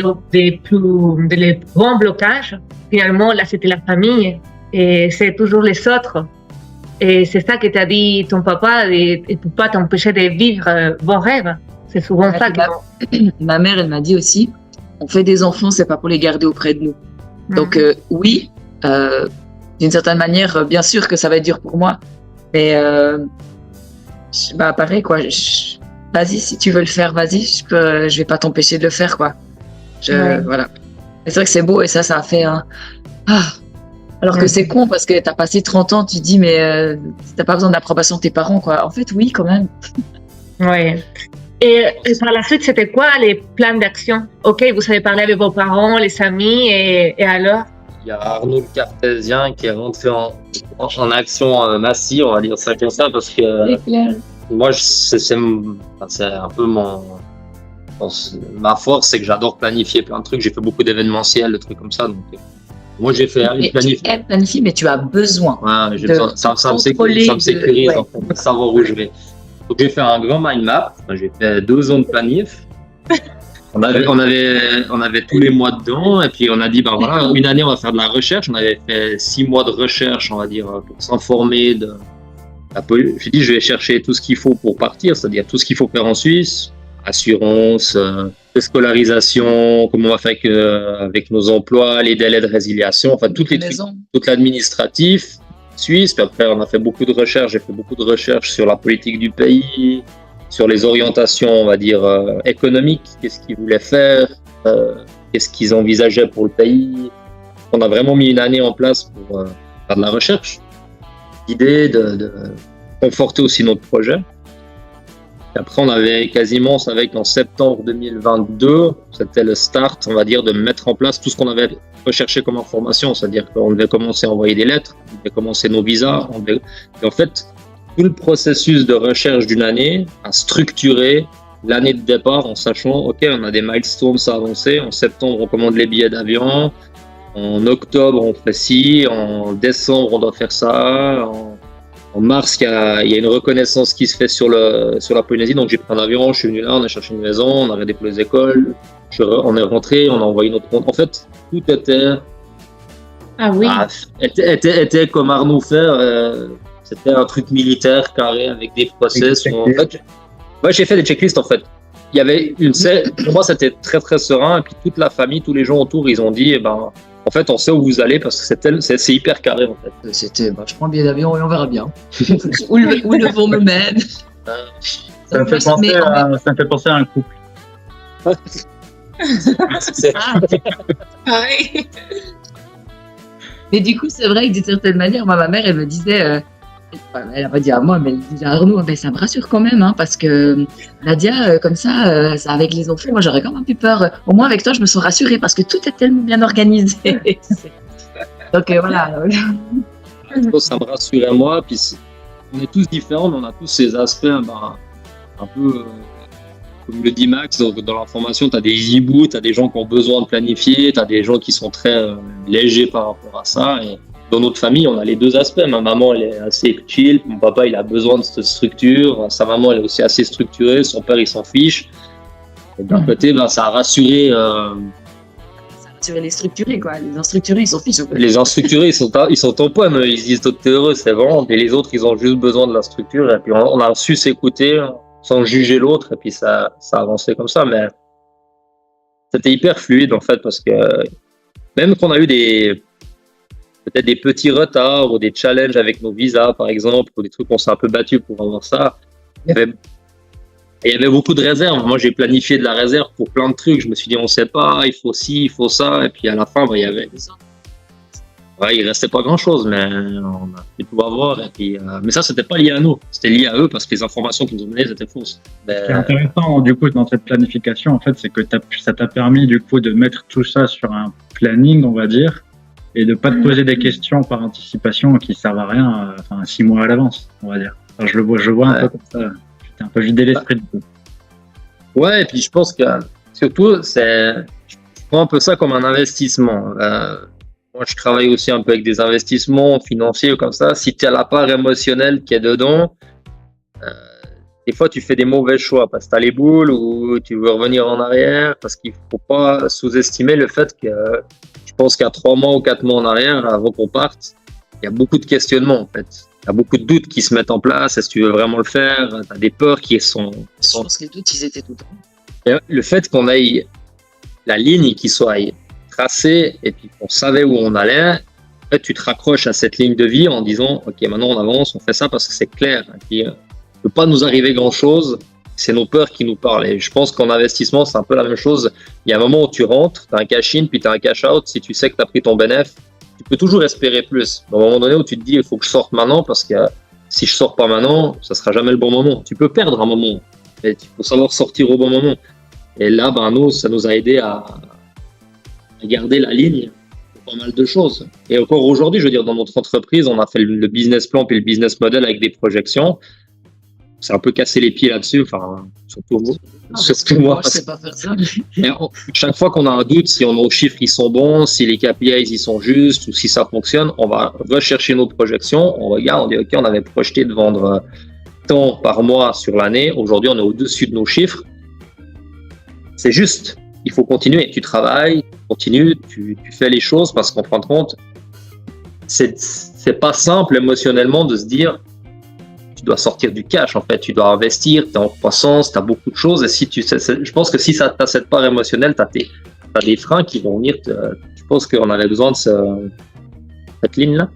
grands blocages. Finalement, là, c'était la famille et c'est toujours les autres. Et c'est ça que t'a dit ton papa et ne peut pas t'empêcher de vivre vos rêves. C'est souvent ça que... Ma mère, elle m'a dit aussi, on fait des enfants, c'est pas pour les garder auprès de nous. Donc oui, d'une certaine manière, bien sûr que ça va être dur pour moi, mais pareil quoi. Vas-y, si tu veux le faire, vas-y. Je vais pas t'empêcher de le faire quoi. Voilà. C'est vrai que c'est beau et ça a fait un alors que c'est con parce que t'as passé 30 ans, tu te dis mais t'as pas besoin d'approbation de tes parents quoi. En fait oui quand même. Ouais. Et par la suite, c'était quoi les plans d'action? Ok, vous avez parlé avec vos parents, les amis, et alors? Il y a Arnaud le Cartésien qui est rentré en action massive, on va dire ça comme ça, parce que moi, c'est un peu ma force, c'est que j'adore planifier plein de trucs. J'ai fait beaucoup d'événementiels, de trucs comme ça. Donc, moi, j'ai fait planifier. Tu aimes planifier, mais tu as besoin. Ouais, ça me sécurise, en fait, de savoir où je vais. Donc, j'ai fait un grand mind map. J'ai fait 2 ans de planif. On avait tous les mois dedans. Et puis, on a dit, ben voilà, une année, on va faire de la recherche. On avait fait 6 mois de recherche, on va dire, pour s'informer de la police. J'ai dit, je vais chercher tout ce qu'il faut pour partir, c'est-à-dire tout ce qu'il faut faire en Suisse. Assurance, scolarisation, comment on va faire avec nos emplois, les délais de résiliation, enfin, tout l'administratif suisse. Puis après, on a fait beaucoup de recherches. J'ai fait beaucoup de recherches sur la politique du pays, sur les orientations, on va dire, économiques. Qu'est-ce qu'ils voulaient faire, qu'est-ce qu'ils envisageaient pour le pays. On a vraiment mis une année en place pour faire de la recherche. L'idée de conforter aussi notre projet. Et après, on savait qu'en septembre 2022, c'était le start, on va dire, de mettre en place tout ce qu'on avait recherché comme information. C'est-à-dire qu'on devait commencer à envoyer des lettres, on devait commencer nos visas. Et en fait, tout le processus de recherche d'une année a structuré l'année de départ en sachant, OK, on a des milestones à avancer. En septembre, on commande les billets d'avion. En octobre, on fait ci. En décembre, on doit faire ça. En mars, il y a une reconnaissance qui se fait sur la Polynésie. Donc, j'ai pris un avion, je suis venu là, on a cherché une maison, on a regardé pour les écoles. On est rentré, on a envoyé notre compte. En fait, tout était... Ah oui. Était comme Arnaud fait. C'était un truc militaire, carré, avec des process. En fait, j'ai fait des checklists, en fait. il y avait pour moi, c'était très, très serein. Et puis, toute la famille, tous les gens autour, ils ont dit, eh ben, en fait, on sait où vous allez parce que c'est hyper carré, en fait. C'était, je prends un billet d'avion et on verra bien. où le vent me mène. Ça me fait penser à un couple. Pareil. Mais du coup, c'est vrai que d'une certaine manière, moi, ma mère, elle me disait, elle n'a pas dit à moi, mais elle disait à Arnaud, ben, ça me rassure quand même, hein, parce que Nadia, comme ça, avec les enfants, moi, j'aurais quand même un peu peur. Au moins, avec toi, je me sens rassurée parce que tout est tellement bien organisé. Donc, voilà. Ça me rassurait moi, puis on est tous différents, mais on a tous ces aspects, un peu, comme le dit Max, donc dans la formation, tu as des hiboux, tu as des gens qui ont besoin de planifier, tu as des gens qui sont très légers par rapport à ça. Et dans notre famille, on a les deux aspects. Ma maman, elle est assez chill, mon papa, il a besoin de cette structure, sa maman, elle est aussi assez structurée, son père, il s'en fiche. Et d'un côté, ça a rassuré... Ça a rassuré les structurés, quoi. Les instructurés, ils s'en fichent. Les instructurés, ils sont en pomme, ils se disent « t'es heureux, c'est bon ». Et les autres, ils ont juste besoin de la structure. Et puis, on a su s'écouter sans juger l'autre, et puis ça a avancé comme ça, mais c'était hyper fluide en fait, parce que même qu'on a eu peut-être des petits retards ou des challenges avec nos visas par exemple, ou des trucs qu'on s'est un peu battu pour avoir ça, il y avait beaucoup de réserves. Moi j'ai planifié de la réserve pour plein de trucs, je me suis dit on sait pas, il faut ci, il faut ça, et puis à la fin il y avait... Ouais, il restait pas grand chose, mais on a pu tout avoir. Et puis, mais ça, c'était pas lié à nous, c'était lié à eux parce que les informations qu'ils nous donnaient étaient fausses. Ce qui est intéressant, du coup, dans cette planification, en fait, c'est que ça t'a permis, du coup, de mettre tout ça sur un planning, on va dire, et de pas te poser des questions par anticipation qui servent à rien, 6 mois à l'avance, on va dire. Enfin, je vois un peu comme ça. J'étais un peu vidé l'esprit du coup. Ouais, et puis je pense que surtout, je prends un peu ça comme un investissement. Moi, je travaille aussi un peu avec des investissements financiers comme ça. Si tu as la part émotionnelle qui est dedans, des fois, tu fais des mauvais choix parce que tu as les boules ou tu veux revenir en arrière, parce qu'il ne faut pas sous-estimer le fait que je pense qu'à 3 mois ou 4 mois en arrière, avant qu'on parte, il y a beaucoup de questionnements en fait. Il y a beaucoup de doutes qui se mettent en place. Est-ce que tu veux vraiment le faire? Tu as des peurs qui sont... Je pense que les doutes, ils étaient tout le temps. Et le fait qu'on ait la ligne qui soit tracée et puis qu'on savait où on allait, en fait, tu te raccroches à cette ligne de vie en disant ok, maintenant on avance, on fait ça parce que c'est clair. Et puis, il ne peut pas nous arriver grand-chose, c'est nos peurs qui nous parlent. Et je pense qu'en investissement, c'est un peu la même chose. Il y a un moment où tu rentres, tu as un cash-in, puis tu as un cash-out. Si tu sais que tu as pris ton bénéfice, tu peux toujours espérer plus. À un moment donné où tu te dis il faut que je sorte maintenant parce que si je sors pas maintenant, ça sera jamais le bon moment. Tu peux perdre un moment, mais il faut savoir sortir au bon moment. Et là, nous, ça nous a aidé à garder la ligne pour pas mal de choses. Et encore aujourd'hui, je veux dire, dans notre entreprise, on a fait le business plan puis le business model avec des projections. C'est un peu cassé les pieds là-dessus, surtout moi. Je sais pas faire ça. Chaque fois qu'on a un doute, si nos chiffres ils sont bons, si les KPIs ils sont justes ou si ça fonctionne, on va rechercher nos projections, on regarde, on dit ok, on avait projeté de vendre tant par mois sur l'année, aujourd'hui on est au-dessus de nos chiffres. C'est juste, il faut continuer, tu travailles, tu fais les choses parce qu'en fin de compte, c'est pas simple émotionnellement de se dire tu dois sortir du cash en fait, tu dois investir, tu es en croissance, tu as beaucoup de choses et si je pense que si ça t'as cette part émotionnelle, tu as des freins qui vont venir, je pense qu'on avait besoin de cette ligne-là.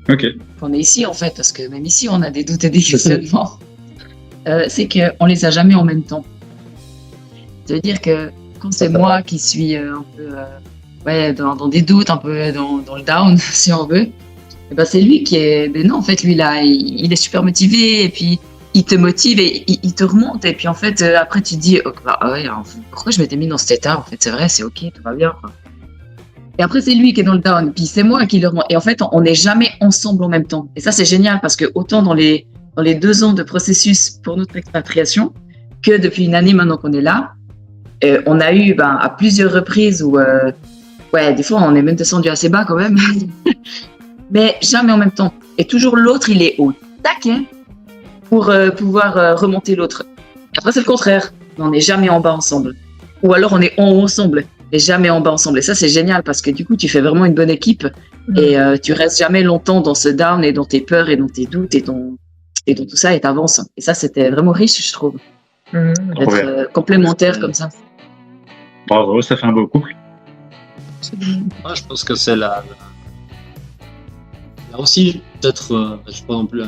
Ok. On est ici en fait, parce que même ici on a des doutes et des questionnements. C'est qu'on les a jamais en même temps. Ça veut dire que quand c'est moi qui suis un peu dans des doutes, un peu dans le down, si on veut, et ben c'est lui qui est. Mais non, en fait, lui là, il est super motivé et puis il te motive et il te remonte. Et puis en fait, après tu te dis, oh, pourquoi je m'étais mis dans cet état? En fait, c'est vrai, c'est ok, tout va bien. Quoi. Et après, c'est lui qui est dans le down, puis c'est moi qui le remonte. Et en fait, on n'est jamais ensemble en même temps. Et ça, c'est génial parce que autant dans les 2 ans de processus pour notre expatriation que depuis une année maintenant qu'on est là, on a eu à plusieurs reprises où, des fois, on est même descendu assez bas quand même. Mais jamais en même temps. Et toujours l'autre, il est au taquet pour pouvoir remonter l'autre. Et après, c'est le contraire. On n'est jamais en bas ensemble. Ou alors, on est en haut ensemble, mais jamais en bas ensemble. Et ça, c'est génial parce que du coup, tu fais vraiment une bonne équipe et tu restes jamais longtemps dans ce down et dans tes peurs et dans tes doutes et dans tout ça et t'avances. Et ça, c'était vraiment riche, je trouve. D'être bien. complémentaires comme ça. Bravo, ça fait un beau couple. Moi, je pense que c'est là aussi, peut-être, je sais pas non plus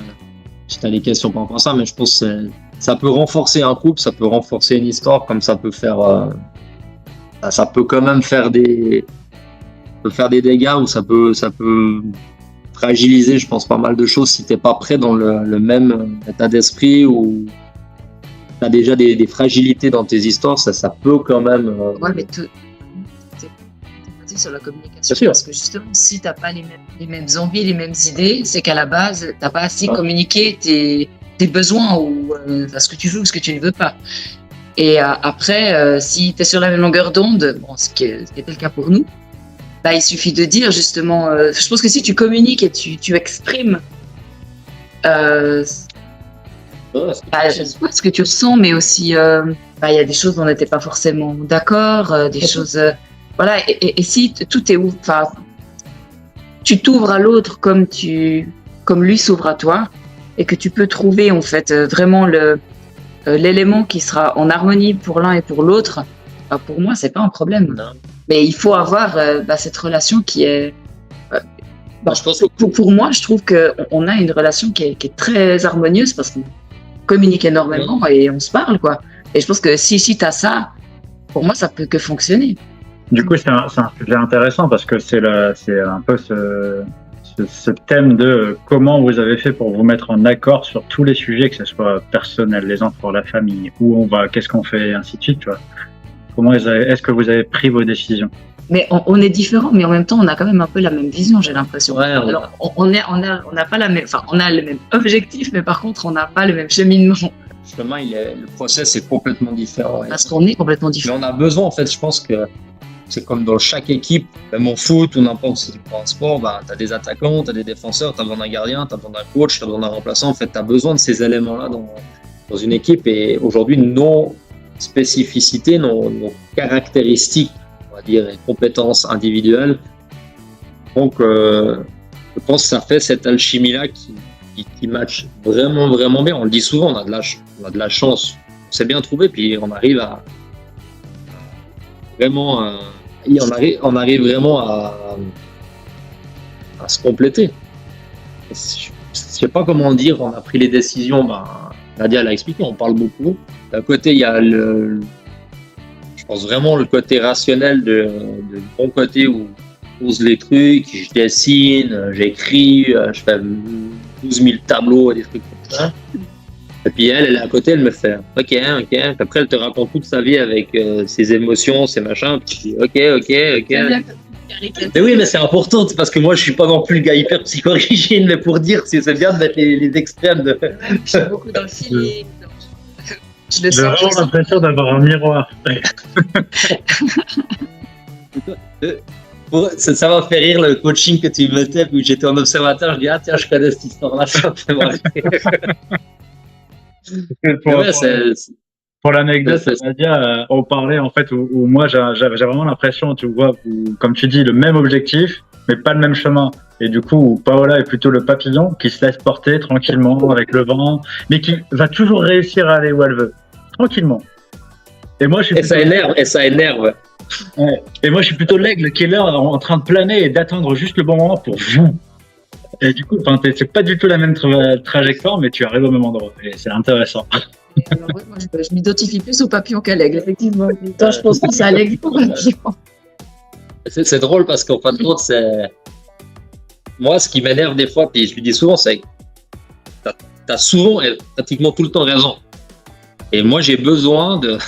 si tu as des questions par rapport à ça, mais je pense que ça peut renforcer un couple, ça peut renforcer une histoire, comme ça peut faire, ça peut quand même faire des dégâts, ou ça peut fragiliser, je pense, pas mal de choses si t'es pas prêt dans le même état d'esprit, ou t'as déjà des fragilités dans tes histoires, ça peut quand même. Ouais, mais tout c'est basé sur la communication. Bien sûr. Parce que justement, si t'as pas les mêmes envies, les mêmes idées, c'est qu'à la base, t'as pas assez communiqué tes besoins ou ce que tu veux ou ce que tu ne veux pas. Et après, si tu es sur la même longueur d'onde, bon, ce qui était le cas pour nous, bah, il suffit de dire justement, je pense que si tu communiques et tu exprimes je sais pas ce que tu ressens, mais aussi, il y a des choses dont on n'était pas forcément d'accord, des choses, voilà. Et si tout est ouvert, enfin, tu t'ouvres à l'autre comme lui s'ouvre à toi, et que tu peux trouver en fait vraiment l'élément qui sera en harmonie pour l'un et pour l'autre, bah, pour moi, c'est pas un problème. Non. Mais il faut avoir cette relation qui est. Je pense que Pour moi, je trouve qu'on a une relation qui est très harmonieuse parce qu'on communique énormément et on se parle, quoi. Et je pense que si tu as ça, pour moi, ça peut que fonctionner. Du coup, c'est un sujet intéressant parce que c'est un peu ce thème de comment vous avez fait pour vous mettre en accord sur tous les sujets, que ce soit personnel, les enfants, la famille, où on va, qu'est-ce qu'on fait, et ainsi de suite, tu vois. Comment est-ce que vous avez pris vos décisions? Mais on est différents, mais en même temps, on a quand même un peu la même vision, j'ai l'impression. Ouais, alors, on n'a pas la même, enfin, on a le même objectif, mais par contre, on n'a pas le même cheminement. le chemin, le process est complètement différent. Parce qu'on est complètement Mais différents. on a besoin, en fait, je pense que c'est comme dans chaque équipe, même en foot ou n'importe si tu prends un sport, bah, tu as des attaquants, tu as des défenseurs, tu as besoin d'un gardien, tu as besoin d'un coach, tu as besoin d'un remplaçant. En fait, tu as besoin de ces éléments-là dans une équipe. Et aujourd'hui, nos spécificités, nos caractéristiques, on va dire, et compétences individuelles. Donc, je pense que ça fait cette alchimie-là qui match vraiment, vraiment bien. On le dit souvent, on a de la chance. On s'est bien trouvé, puis on arrive à vraiment, on arrive vraiment à se compléter. Je sais pas comment dire, on a pris les décisions, Nadia l'a expliqué, on parle beaucoup. D'un côté, il y a je pense vraiment le côté rationnel de bon côté où je pose les trucs, je dessine, j'écris, je fais 12 000 tableaux et des trucs comme ça. Et puis elle est à côté, elle me fait OK. Puis après, elle te raconte toute sa vie avec ses émotions, ses machins. Puis OK. Mais oui, mais c'est important parce que moi, je suis pas non plus le gars hyper psychorigide, mais pour dire, c'est bien de mettre les extrêmes de. Je suis beaucoup dans le feeling. Je le J'ai sens. vraiment l'impression d'avoir un miroir. Ça m'a fait rire le coaching que tu mettais, où j'étais en observateur, je dis tiens, je connais cette histoire-là, ça me fait marrer. Pour l'anecdote, Ouais, Nadia, on parlait en fait où moi j'avais vraiment l'impression, tu vois, comme tu dis, le même objectif, mais pas le même chemin. Et du coup, Paola est plutôt le papillon qui se laisse porter tranquillement avec le vent, mais qui va toujours réussir à aller où elle veut, tranquillement. Et moi, je suis ça énerve. Ouais. Et moi, je suis plutôt l'aigle qui est là en train de planer et d'attendre juste le bon moment pour vous. Et du coup, c'est pas du tout la même trajectoire, mais tu arrives au même endroit. Et c'est intéressant. Alors, ouais, moi, je m'identifie plus au papillon qu'à l'aigle, effectivement. Toi, je pense que c'est à l'aigle pour le papillon. C'est drôle parce qu'en fin de compte, c'est. Moi, ce qui m'énerve des fois, puis je lui dis souvent, c'est que t'as souvent et pratiquement tout le temps raison. Et moi, j'ai besoin de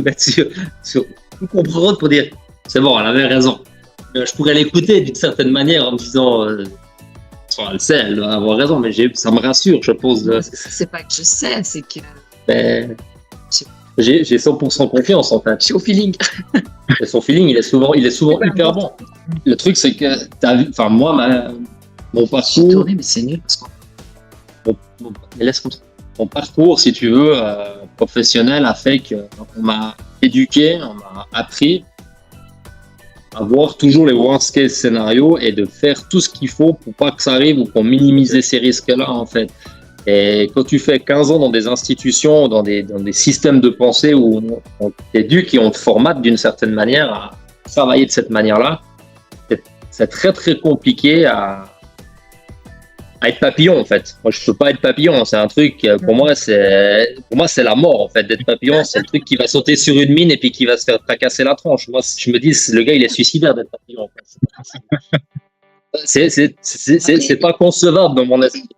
mettre sur tout comprendre pour dire c'est bon, elle avait raison. Je pourrais l'écouter d'une certaine manière en me disant elle sait, elle doit avoir raison, mais ça me rassure, je pense. C'est pas que je sais, c'est que j'ai 100% confiance en fait. je suis au feeling. Et son feeling, il est souvent hyper bon. Le truc, c'est que t'as vu, enfin moi, mon Je suis parcours, tourné, mais c'est nul. Parce mais laisse comme ça. Mon parcours, si tu veux, professionnel, a fait qu'on m'a éduqué, on m'a appris à voir toujours les worst case scénarios et de faire tout ce qu'il faut pour pas que ça arrive ou pour minimiser ces risques-là, en fait. Et quand tu fais 15 ans dans des institutions, dans des systèmes de pensée où on t'éduque et on te formate d'une certaine manière à travailler de cette manière-là, c'est très très compliqué à être papillon en fait. Moi je peux pas être papillon, c'est un truc pour moi c'est la mort en fait d'être papillon, c'est le truc qui va sauter sur une mine et puis qui va se faire fracasser la tronche. Moi je me dis le gars il est suicidaire d'être papillon en fait. C'est pas concevable dans mon esprit.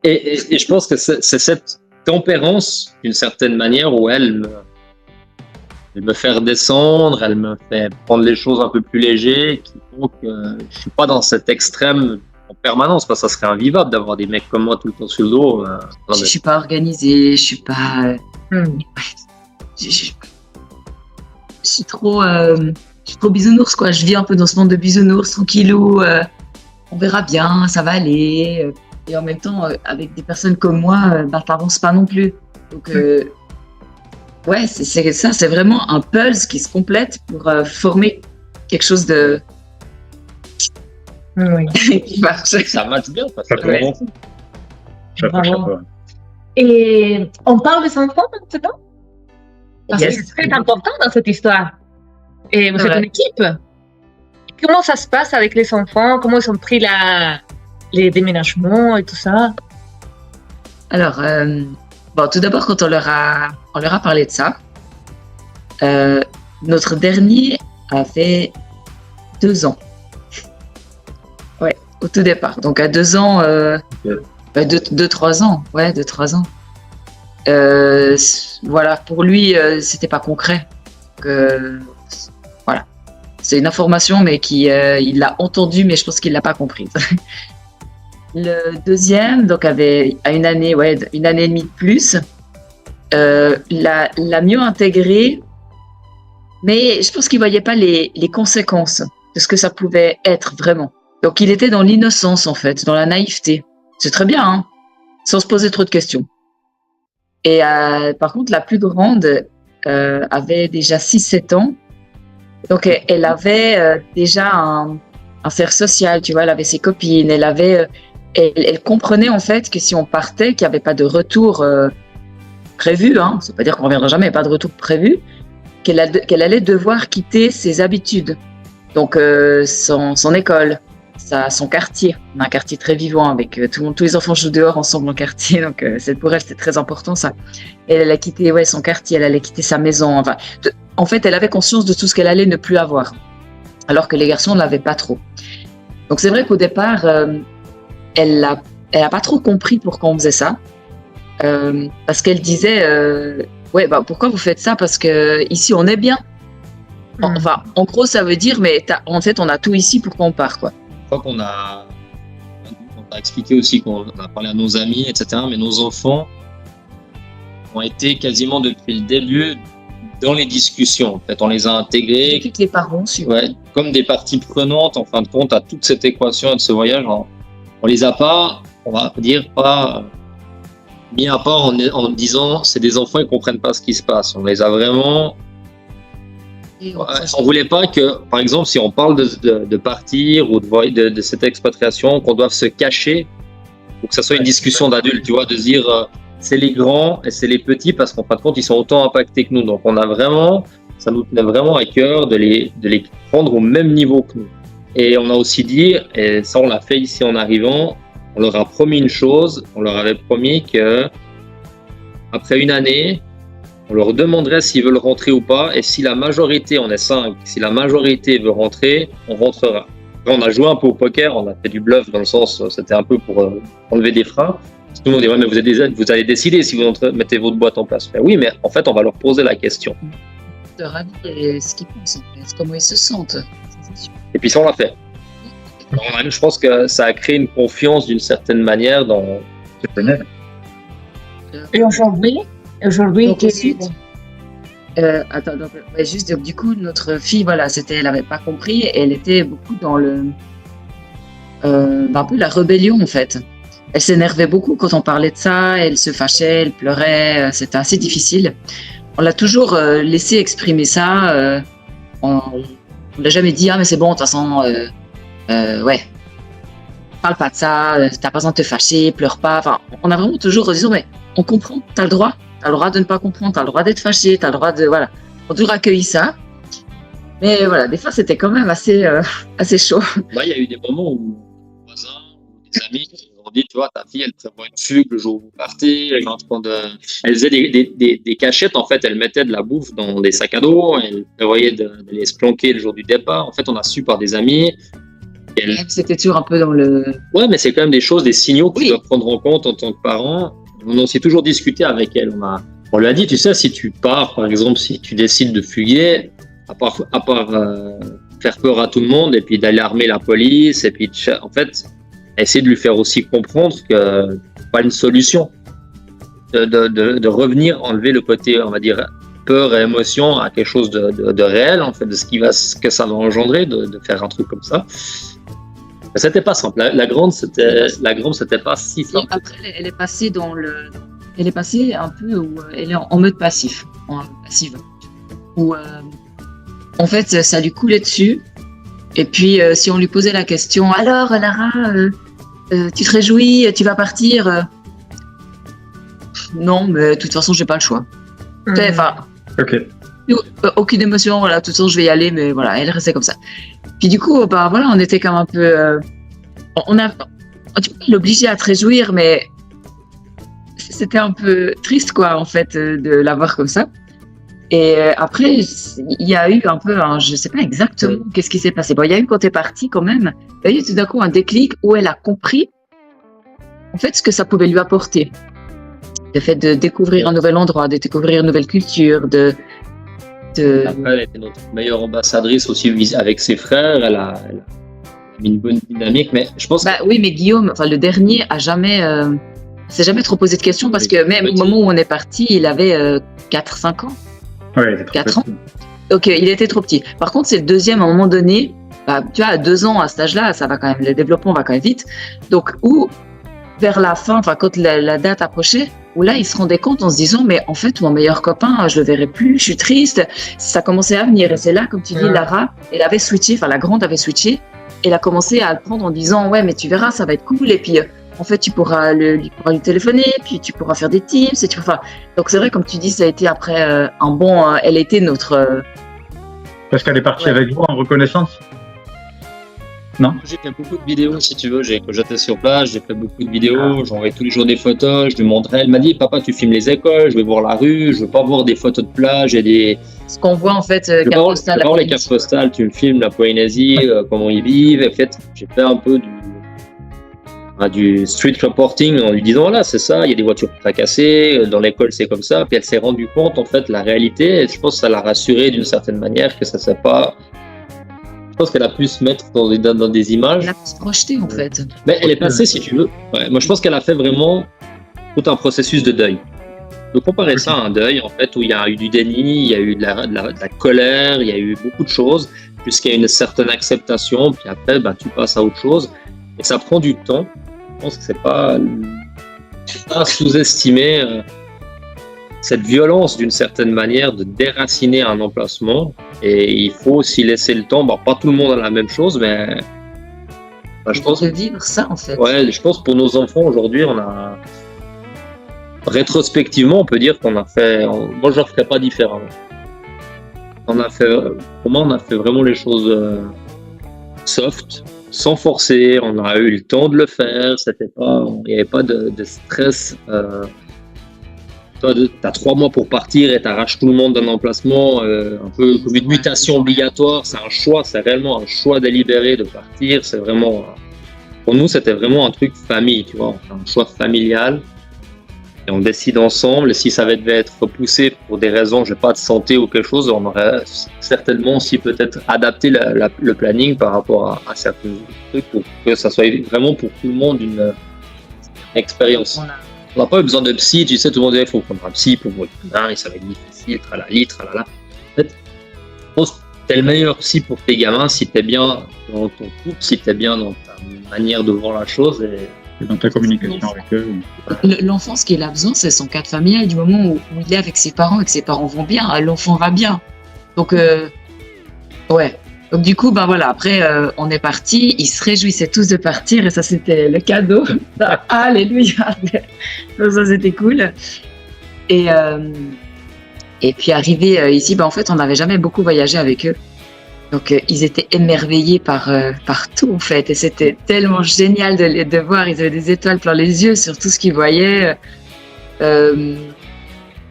Et je pense que c'est cette tempérance d'une certaine manière où elle me fait redescendre, elle me fait prendre les choses un peu plus légères, qui font que je suis pas dans cet extrême en permanence, parce que ça serait invivable d'avoir des mecs comme moi tout le temps sur le dos. Je suis pas organisée, je suis pas. Je suis trop bisounours quoi. Je vis un peu dans ce monde de bisounours, tranquillou. On verra bien, ça va aller. Et en même temps, avec des personnes comme moi, t'avances pas non plus. Donc, ouais, c'est ça, c'est vraiment un puzzle qui se complète pour former quelque chose de. Oui. qui marche. Ça match bien, parce que Ouais. Chapeau. Et on parle des enfants maintenant? Parce Yes. que c'est très important dans cette histoire. Et vous C'est êtes vrai. une équipe. Comment ça se passe avec les enfants? Comment ils ont pris les déménagements et tout ça? Alors, bon, tout d'abord, quand on leur a parlé de ça, notre dernier avait 2 ans. Ouais, au tout départ. Donc, à 2 ans, 2-3 ans. Ouais, 2-3 ans. Voilà, pour lui, c'était pas concret. Voilà. C'est une information, mais il l'a entendue, mais je pense qu'il l'a pas comprise. Le deuxième, donc à une année et demie de plus, l'a mieux intégré, mais je pense qu'il voyait pas les conséquences de ce que ça pouvait être vraiment. Donc il était dans l'innocence en fait, dans la naïveté. C'est très bien, hein, sans se poser trop de questions. Et par contre, la plus grande avait déjà 6-7 ans, donc elle avait déjà un cercle social, tu vois, elle avait ses copines, elle comprenait en fait que si on partait, qu'il n'y avait pas de retour prévu, hein, ça veut pas dire qu'on reviendra jamais, pas de retour prévu, qu'elle allait devoir quitter ses habitudes, donc son école, son quartier. On a un quartier très vivant avec tous les enfants jouent dehors ensemble en quartier, donc pour elle c'était très important ça. Et elle a quitté son quartier, elle allait quitter sa maison. Enfin, en fait, elle avait conscience de tout ce qu'elle allait ne plus avoir, alors que les garçons ne l'avaient pas trop. Donc c'est vrai qu'au départ, elle a pas trop compris pourquoi on faisait ça, parce qu'elle disait pourquoi vous faites ça, parce que ici on est bien. Enfin, en gros ça veut dire mais en fait on a tout ici, pourquoi on part quoi. Je crois qu'on a expliqué aussi qu'on a parlé à nos amis, etc. Mais nos enfants ont été quasiment depuis le début dans les discussions. En fait, on les a intégrés. Depuis que les parents suivent. Ouais, comme des parties prenantes, en fin de compte, à toute cette équation et de ce voyage. On les a pas, on va dire, pas mis à part en disant c'est des enfants, ils comprennent pas ce qui se passe. On les a vraiment. On voulait pas que, par exemple, si on parle de partir ou de cette expatriation, qu'on doive se cacher ou que ça soit une discussion d'adultes, tu vois, de se dire c'est les grands et c'est les petits, parce qu'en fin de compte, ils sont autant impactés que nous. Donc, ça nous tenait vraiment à cœur de les prendre au même niveau que nous. Et on a aussi dit, et ça on l'a fait ici en arrivant, on leur a promis une chose, on leur avait promis que après une année, on leur demanderait s'ils veulent rentrer ou pas, et si la majorité, on est 5, si la majorité veut rentrer, on rentrera. Après, on a joué un peu au poker, on a fait du bluff dans le sens, c'était un peu pour enlever des freins. Tout le monde dit, ouais, mais vous allez décider si vous mettez votre boîte en place. Mais oui, mais en fait, on va leur poser la question. De ravi et ce qu'ils pensent en fait, comment ils se sentent. Et puis ça, on l'a fait. Alors, je pense que ça a créé une confiance d'une certaine manière dans. Et aujourd'hui, Donc, ensuite, attends, donc, juste donc, du coup, notre fille, voilà, elle n'avait pas compris, et elle était beaucoup dans un peu la rébellion en fait. Elle s'énervait beaucoup quand on parlait de ça, elle se fâchait, elle pleurait, c'était assez difficile. On l'a toujours laissé exprimer ça. On l'a jamais dit, ah mais c'est bon, de toute façon, ouais. parle pas de ça, t'as pas besoin de te fâcher, pleure pas. Enfin, on a vraiment toujours disant, mais on comprend, t'as le droit de ne pas comprendre, t'as le droit d'être fâché, t'as le droit de, voilà. On a toujours accueilli ça. Mais voilà, des fois, c'était quand même assez chaud. Bah, il y a eu des moments où des voisins ou des amis qui nous ont dit, tu vois, ta fille, elle prévoit une fugue le jour où vous partez, elle faisait des cachettes, en fait, elle mettait de la bouffe dans des sacs à dos, elle prévoyait d'aller se planquer le jour du départ. En fait, on a su par des amis. C'était toujours un peu dans le... Ouais, mais c'est quand même des choses, des signaux que Oui. tu dois prendre en compte en tant que parent. On s'est toujours discuté avec elle. On lui a dit, tu sais, si tu pars, par exemple, si tu décides de fuguer, à part faire peur à tout le monde et puis d'aller armer la police et puis en fait essayer de lui faire aussi comprendre que c'est pas une solution de revenir enlever le côté, on va dire, peur et émotion à quelque chose de réel, en fait, de ce que ça va engendrer de faire un truc comme ça. Mais c'était pas simple. La grande c'était pas si simple. Et après, elle est passée elle est passée un peu où elle est en mode passif, passive, où en fait, ça lui coulait dessus. Et puis, si on lui posait la question, alors Lara, tu te réjouis, tu vas partir Non, mais de toute façon, j'ai pas le choix. Enfin, aucune émotion, voilà, de toute façon, je vais y aller, mais voilà, elle restait comme ça. Puis du coup, bah voilà, on était comme un peu, tu peux l'obliger à te réjouir, mais c'était un peu triste, quoi, en fait, de la voir comme ça. Et après, il y a eu un peu, je sais pas exactement qu'est-ce qui s'est passé. Bon, il y a eu quand t'es partie quand même, il y a eu tout d'un coup un déclic où elle a compris, en fait, ce que ça pouvait lui apporter. Le fait de découvrir un nouvel endroit, de découvrir une nouvelle culture, Après, elle était notre meilleure ambassadrice aussi avec ses frères. Elle a mis une bonne dynamique, mais je pense. Bah oui, mais Guillaume, enfin le dernier, s'est jamais trop posé de questions parce que même au moment où on est parti, il avait 4-5 ans. Ouais, il était trop 4 ans. petit. Donc il était trop petit. Par contre, c'est le deuxième à un moment donné. Bah, tu vois, à 2 ans à cet âge-là, ça va quand même, le développement va quand même vite. Donc où vers la fin, enfin quand la date approchait, où là il se rendait compte en se disant mais en fait mon meilleur copain, je le verrai plus, je suis triste. Ça commençait à venir et c'est là, comme tu dis, Lara, elle avait switché, enfin la grande avait switché. Elle a commencé à le prendre en disant ouais mais tu verras, ça va être cool et puis en fait tu pourras lui téléphoner, puis tu pourras faire des Teams et tu pourras... Donc c'est vrai, comme tu dis, ça a été après un bon, elle était notre... Parce qu'elle est partie avec vous en reconnaissance. Non. J'ai fait beaucoup de vidéos, si tu veux. Quand j'étais sur place, j'ai fait beaucoup de vidéos. J'envoyais tous les jours des photos. Je lui montrais. Elle m'a dit, papa, tu filmes les écoles. Je vais voir la rue. Je veux pas voir des photos de plage et des. Ce qu'on voit en fait, Je veux pas voir les cartes postales. Tu me filmes la Polynésie, comment ils vivent. En fait, j'ai fait un peu du street reporting en lui disant, voilà, c'est ça. Il y a des voitures fracassées. Dans l'école, c'est comme ça. Puis elle s'est rendue compte, en fait, la réalité. Et je pense que ça l'a rassurée d'une certaine manière que ça s'est pas. Je pense qu'elle a pu se mettre dans des images. Elle a pu se projeter en fait. Mais elle est passée, si tu veux. Ouais, moi, je pense qu'elle a fait vraiment tout un processus de deuil. De comparer ça à un deuil, en fait, où il y a eu du déni, il y a eu de la colère, il y a eu beaucoup de choses, jusqu'à une certaine acceptation, puis après, bah, tu passes à autre chose. Et ça prend du temps. Je pense que c'est pas à sous-estimer cette violence, d'une certaine manière, de déraciner un emplacement. Et il faut aussi laisser le temps. Bon, pas tout le monde a la même chose, mais je pense de vivre ça en fait. Ouais, je pense pour nos enfants aujourd'hui, on a rétrospectivement, on peut dire qu'on a fait. Moi, je ne ferais pas différemment. Pour moi, on a fait vraiment les choses soft, sans forcer. On a eu le temps de le faire. Il n'y avait pas de stress. T'as 3 mois pour partir et t'arraches tout le monde d'un emplacement, un peu comme une mutation obligatoire. C'est un choix, c'est réellement un choix délibéré de partir. C'est vraiment, pour nous, c'était vraiment un truc famille, tu vois, un choix familial. Et on décide ensemble. Et si ça devait être repoussé pour des raisons, je sais pas, de santé ou quelque chose, on aurait certainement aussi peut-être adapté le planning par rapport à certains trucs pour que ça soit vraiment pour tout le monde une expérience. On n'a pas eu besoin de psy, tu sais, tout le monde dit il faut prendre un psy pour voir ça va être difficile, tralala, tralala. En fait, je pense que t'es le meilleur psy pour tes gamins si t'es bien dans ton couple, si t'es bien dans ta manière de voir la chose et dans ta communication avec eux. L'enfant, ce qu'il a besoin, c'est son cadre familial. Du moment où il est avec ses parents et que ses parents vont bien, l'enfant va bien. Donc, ouais. Donc du coup, ben voilà, après on est parti, ils se réjouissaient tous de partir et ça c'était le cadeau. Alléluia. Donc ça c'était cool. Et puis arrivé ici, ben en fait on n'avait jamais beaucoup voyagé avec eux. Donc ils étaient émerveillés par tout en fait et c'était tellement génial de voir, ils avaient des étoiles plein les yeux sur tout ce qu'ils voyaient.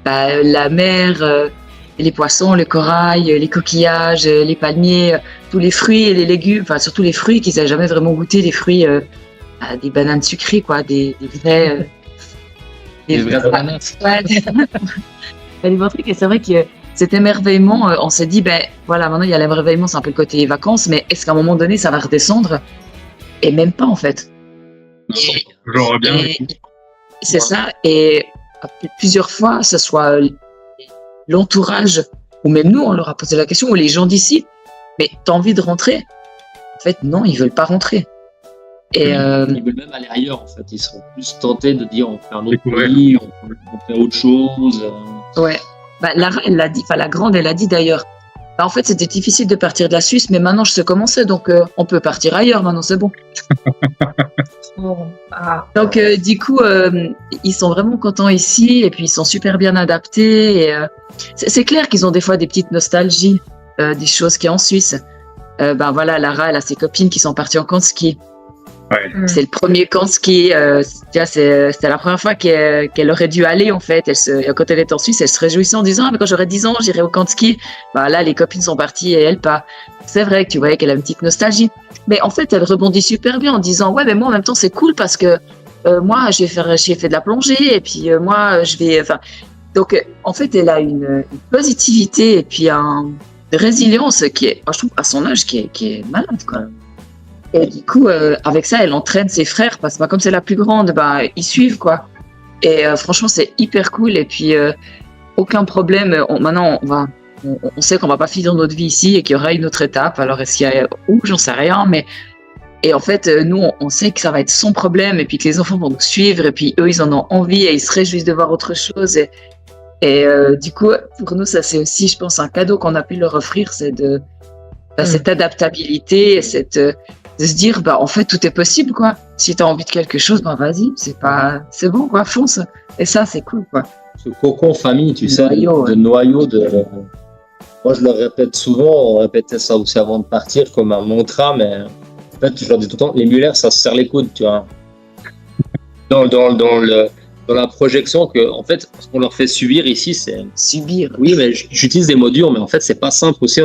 La mer, les poissons, le corail, les coquillages, les palmiers, tous les fruits et les légumes, enfin surtout les fruits qu'ils n'avaient jamais vraiment goûté, les fruits, des bananes sucrées, quoi, des vrais bananes. Ouais, des bons trucs. Et c'est vrai que cet émerveillement, on s'est dit, ben voilà, maintenant il y a l'émerveillement, c'est un peu le côté vacances, mais est-ce qu'à un moment donné ça va redescendre? Et même pas en fait. J'aurais bien. C'est ça. Et plusieurs fois, que ce soit l'entourage, ou même nous, on leur a posé la question, ou les gens d'ici, mais t'as envie de rentrer? En fait, non, ils veulent pas rentrer. Et Ils veulent même aller ailleurs, en fait. Ils sont plus tentés de dire on fait un autre pays, on fait autre chose. Ouais. Lara, elle l'a dit, enfin la grande, elle a dit d'ailleurs. En fait, c'était difficile de partir de la Suisse, mais maintenant je sais comment c'est, donc on peut partir ailleurs, maintenant c'est bon. Donc du coup, ils sont vraiment contents ici, et puis ils sont super bien adaptés. Et, c'est clair qu'ils ont des fois des petites nostalgies des choses qu'il y a en Suisse. Voilà, Lara, elle a ses copines qui sont parties en camp de ski. Ouais. C'est le premier camp de ski. C'était la première fois qu'elle aurait dû aller en fait. Quand elle est en Suisse, elle se réjouissait en disant mais quand j'aurai 10 ans, j'irai au camp de ski. Là, les copines sont parties et elle pas. C'est vrai que tu voyais qu'elle a une petite nostalgie. Mais en fait, elle rebondit super bien en disant ouais, mais moi en même temps c'est cool parce que moi j'ai fait de la plongée et puis moi je vais. Donc en fait, elle a une positivité et puis une résilience qui est, je trouve, à son âge qui est malade quoi. Et du coup, avec ça, elle entraîne ses frères parce que comme c'est la plus grande, ils suivent quoi. Et franchement, c'est hyper cool. Et puis, aucun problème. Maintenant, on sait qu'on va pas finir notre vie ici et qu'il y aura une autre étape. Alors, est-ce qu'il y a où? J'en sais rien. Et en fait, nous, on sait que ça va être son problème et puis que les enfants vont nous suivre. Et puis, eux, ils en ont envie et ils se réjouissent de voir autre chose. Et du coup, pour nous, ça c'est aussi, je pense, un cadeau qu'on a pu leur offrir, c'est cette adaptabilité, de se dire en fait tout est possible quoi. Si tu as envie de quelque chose, vas-y, c'est bon quoi, fonce. Et ça c'est cool quoi. Ce cocon famille, tu sais, noyau, de noyau de. Moi je le répète souvent, on répétait ça aussi avant de partir comme un mantra, mais en fait je leur dis tout le temps, les Muller ça se serre les coudes, tu vois. Dans la projection que en fait ce qu'on leur fait subir ici c'est. Subir. Oui, mais j'utilise des mots durs, mais en fait c'est pas simple aussi.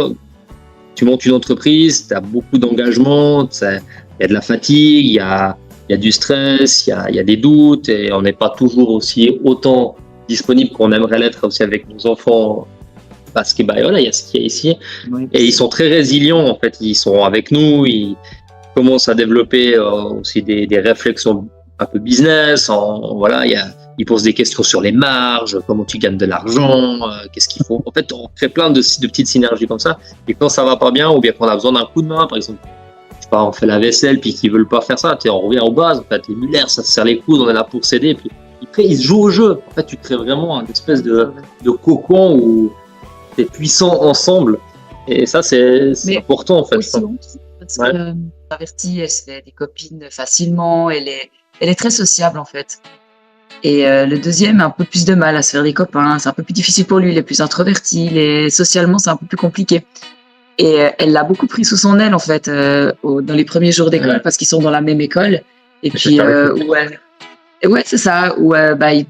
Tu montes une entreprise, tu as beaucoup d'engagement, il y a de la fatigue, il y a du stress, il y a des doutes et on n'est pas toujours aussi autant disponible qu'on aimerait l'être aussi avec nos enfants parce que voilà, il y a ce qu'il y a ici. Oui. Et ils sont très résilients en fait, ils sont avec nous, ils commencent à développer aussi des réflexions un peu business, ils posent des questions sur les marges, comment tu gagnes de l'argent, qu'est-ce qu'il faut. En fait, on crée plein de petites synergies comme ça. Et quand ça va pas bien, ou bien qu'on a besoin d'un coup de main, par exemple, je sais pas, on fait la vaisselle, puis qu'ils veulent pas faire ça, on revient aux bases. En fait, les Muller, ça se serre les coudes, on est là pour s'aider. Puis après, ils se jouent au jeu. En fait, tu crées vraiment une espèce de cocon où t'es puissants ensemble. Et ça, c'est important en fait. Aussi, parce que Avertie, elle se fait des copines facilement. Elle est très sociable en fait. Et le deuxième a un peu plus de mal à se faire des copains, c'est un peu plus difficile pour lui, il est plus introverti, socialement c'est un peu plus compliqué. Et elle l'a beaucoup pris sous son aile en fait dans les premiers jours d'école parce qu'ils sont dans la même école. Et puis c'est ça, où elle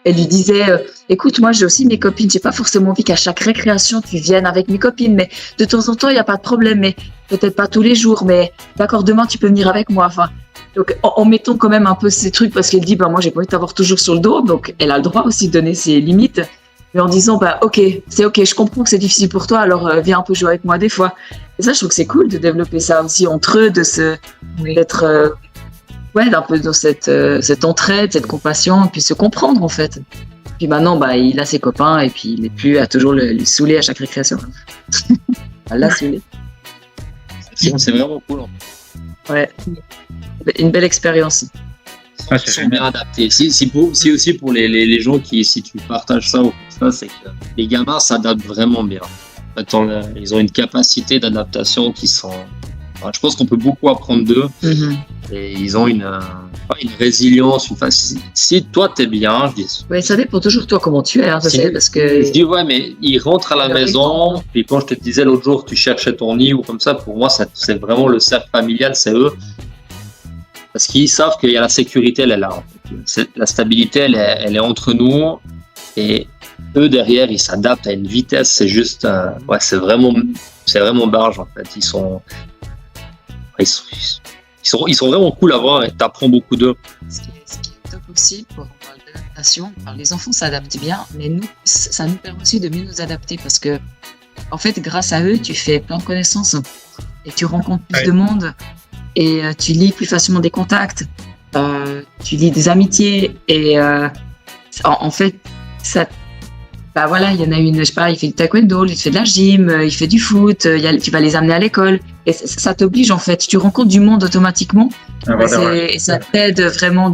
lui disait écoute, moi j'ai aussi mes copines, j'ai pas forcément envie qu'à chaque récréation tu viennes avec mes copines, mais de temps en temps il n'y a pas de problème, mais peut-être pas tous les jours, mais d'accord, demain tu peux venir avec moi. Donc, en mettant quand même un peu ces trucs, parce qu'elle dit, moi, j'ai pas envie de t'avoir toujours sur le dos, donc elle a le droit aussi de donner ses limites, mais en disant, ok, c'est ok, je comprends que c'est difficile pour toi, alors viens un peu jouer avec moi des fois. Et ça, je trouve que c'est cool de développer ça aussi entre eux, d'être, d'un peu dans cette entraide, cette compassion, et puis se comprendre, en fait. Puis maintenant, il a ses copains, et puis il n'est plus à toujours le saouler à chaque récréation. Elle l'a saoulé. C'est vraiment cool. Ouais. Une belle expérience. Ils sont bien adaptés. C'est aussi pour les gens qui, si tu partages ça ou ça, c'est que les gamins s'adaptent vraiment bien. fait, ils ont une capacité d'adaptation qui sont. Enfin, je pense qu'on peut beaucoup apprendre d'eux. Et ils ont une résilience. Enfin, si toi t'es bien, je dis. Ouais, ça dépend toujours de toi comment tu es, hein, je sais, parce que. Je dis ouais, mais ils rentrent à la maison. Puis quand je te disais l'autre jour que tu cherchais ton nid ou comme ça, pour moi, c'est vraiment le cercle familial, c'est eux. Parce qu'ils savent qu'il y a la sécurité, elle est là. En fait. La stabilité, elle est entre nous. Et eux, derrière, ils s'adaptent à une vitesse. C'est juste... c'est vraiment barge, en fait. Ils sont vraiment cool à voir et t'apprends beaucoup d'eux. Ce qui est top aussi, pour parler d'adaptation, les enfants s'adaptent bien, mais nous, ça nous permet aussi de mieux nous adapter parce que, en fait, grâce à eux, tu fais plein de connaissances et tu rencontres plus de monde. Et tu lis plus facilement des contacts, tu lis des amitiés et en fait, ça, voilà, il y en a une, je sais pas, il fait du taekwondo, il fait de la gym, il fait du foot, tu vas les amener à l'école et ça t'oblige en fait, tu rencontres du monde automatiquement et ça t'aide vraiment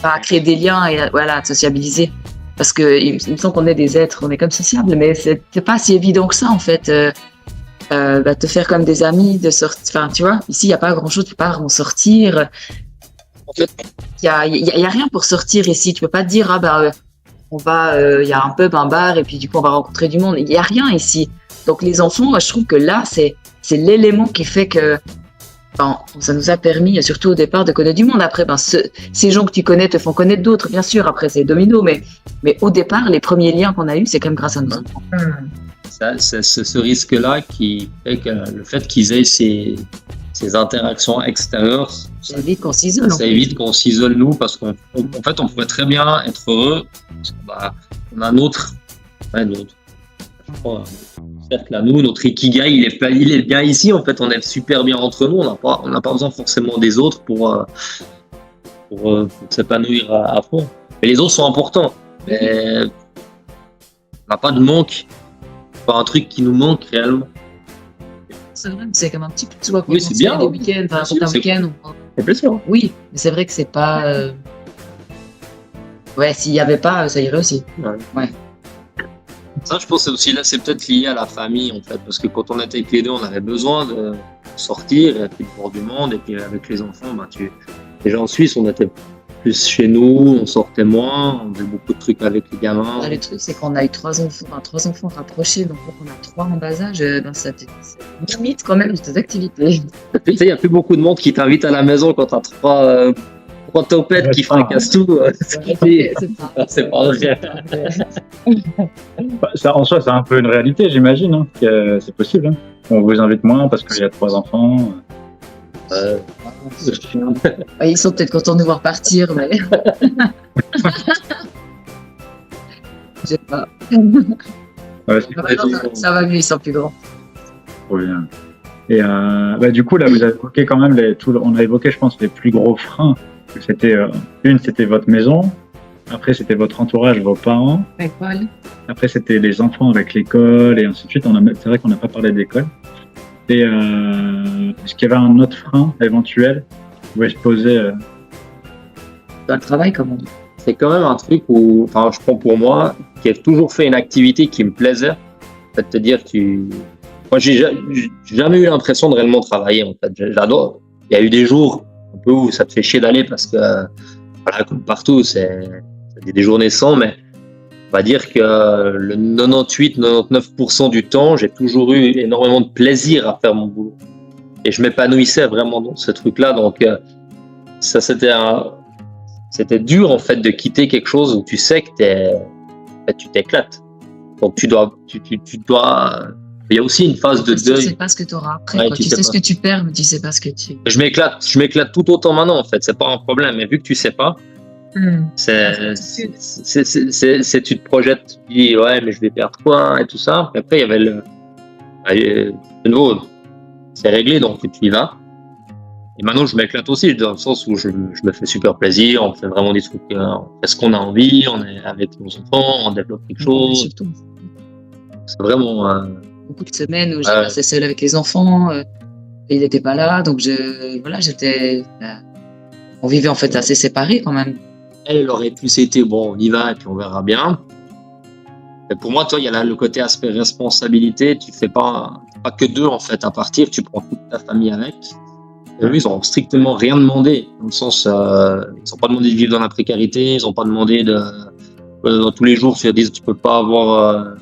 à créer des liens et à te sociabiliser parce que il me semble qu'on est des êtres, on est comme sociables, mais c'est pas si évident que ça en fait. Te faire comme des amis, de sortir. Enfin, tu vois, ici, il n'y a pas grand-chose, tu peux pas vraiment sortir. En fait, il y a rien pour sortir ici. Tu peux pas te dire, on va, il y a un pub, un bar, et puis du coup, on va rencontrer du monde. Il y a rien ici. Donc, les enfants, je trouve que là, c'est l'élément qui fait que, ça nous a permis, surtout au départ, de connaître du monde. Après, ces gens que tu connais te font connaître d'autres, bien sûr. Après, c'est domino, mais au départ, les premiers liens qu'on a eus, c'est quand même grâce à nos enfants. C'est ce risque-là qui fait que le fait qu'ils aient ces interactions extérieures, ça évite qu'on s'isole. Ça évite qu'on s'isole nous parce qu'en fait, on pourrait très bien être heureux. On a notre cercle à nous, notre ikigai, il est bien ici. En fait, on est super bien entre nous. On n'a pas besoin forcément des autres pour s'épanouir à fond. Mais les autres sont importants. Mais on n'a pas de manque. Pas un truc qui nous manque réellement. C'est vrai, c'est comme un petit peu de soi. Oui, c'est bien. Les week-ends, C'est plaisir. Oui, mais c'est vrai que c'est pas. Ouais, s'il y avait pas, ça irait aussi. Ouais. Ça, je pense que aussi là, c'est peut-être lié à la famille en fait, parce que quand on était avec les deux, on avait besoin de sortir et puis de voir du monde, et puis avec les enfants, déjà en Suisse, on était plus chez nous, on sortait moins, on faisait beaucoup de trucs avec les gamins. Le truc, c'est qu'on a eu trois enfants rapprochés, donc on a 3 en bas âge, ça limite quand même cette activité. Tu sais, il n'y a plus beaucoup de monde qui t'invite à la maison quand tu as 3 topettes qui fracassent tout. C'est pas vrai. Ça, en soi, c'est un peu une réalité, j'imagine. Hein, que c'est possible. Hein. On vous invite moins parce qu'il y a 3 enfants. Ils sont peut-être contents de nous voir partir, mais. Je sais pas. Ça va mieux, ils sont plus grands. Trop bien. Et du coup, là, vous avez évoqué quand même on a évoqué, je pense, les plus gros freins. C'était c'était votre maison. Après, c'était votre entourage, vos parents. L'école. Après, c'était les enfants avec l'école et ainsi de suite. C'est vrai qu'on n'a pas parlé d'école. Et est-ce qu'il y avait un autre frein éventuel qui pouvait se poser Dans le travail, comment? C'est quand même un truc où, je prends pour moi, qui a toujours fait une activité qui me plaisait. En fait, te dire moi, j'ai jamais eu l'impression de réellement travailler. En fait, j'adore. Il y a eu des jours un peu où ça te fait chier d'aller parce que, voilà, comme partout, c'est des journées sans, mais on va dire que le 98-99% du temps, j'ai toujours eu énormément de plaisir à faire mon boulot. Et je m'épanouissais vraiment dans ce truc-là. Donc, ça, c'était dur, en fait, de quitter quelque chose où tu sais que tu t'éclates. Donc, tu dois. Il y a aussi une phase de deuil. Tu sais pas ce que tu auras après. Ouais, tu sais ce que tu perds, mais tu sais pas ce que tu. Je m'éclate tout autant maintenant, en fait. C'est pas un problème. Mais vu que tu sais pas, tu te projettes, tu dis ouais, mais je vais perdre quoi et tout ça. Puis après, il y avait de nouveau, c'est réglé, donc tu y vas. Et maintenant, je m'éclate aussi, dans le sens où je me fais super plaisir. On fait vraiment des trucs, on fait ce qu'on a envie, on est avec nos enfants, on développe quelque chose. C'est vraiment. Beaucoup de semaines où j'ai passé seule avec les enfants, et il n'était pas là, donc on vivait en fait assez séparés quand même. Elle aurait plus été bon, on y va et puis on verra bien. Et pour moi, toi, il y a le côté aspect responsabilité. Tu fais pas que 2 en fait à partir. Tu prends toute ta famille avec. Et eux, ils ont strictement rien demandé. Dans le sens, ils n'ont pas demandé de vivre dans la précarité. Ils n'ont pas demandé tous les jours, ils disent tu peux pas avoir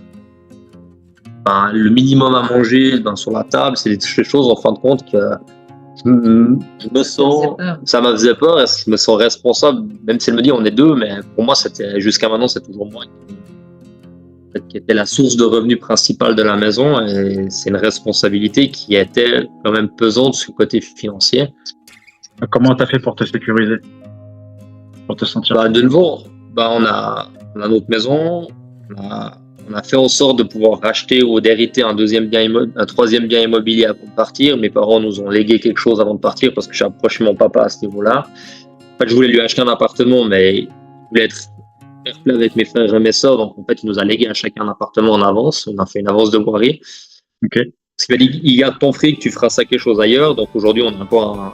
le minimum à manger sur la table. C'est des choses en fin de compte que je me sens, ça m'a faisait peur et je me sens responsable, même si elle me dit on est 2, mais pour moi c'était jusqu'à maintenant c'est toujours moi qui était la source de revenus principale de la maison et c'est une responsabilité qui était quand même pesante sur le côté financier. Comment t'as fait pour te sécuriser, pour te sentir de nouveau, on a notre maison, on a fait en sorte de pouvoir racheter ou d'hériter un troisième bien immobilier avant de partir. Mes parents nous ont légué quelque chose avant de partir parce que j'ai approché mon papa à ce niveau-là. En fait, je voulais lui acheter un appartement, mais il voulait être fair play avec mes frères et mes sœurs. Donc, en fait, il nous a légué à chacun un appartement en avance. On a fait une avance de voirie. Okay. Parce qu'il m'a dit, il garde ton fric, tu feras ça quelque chose ailleurs. Donc, aujourd'hui, on a encore un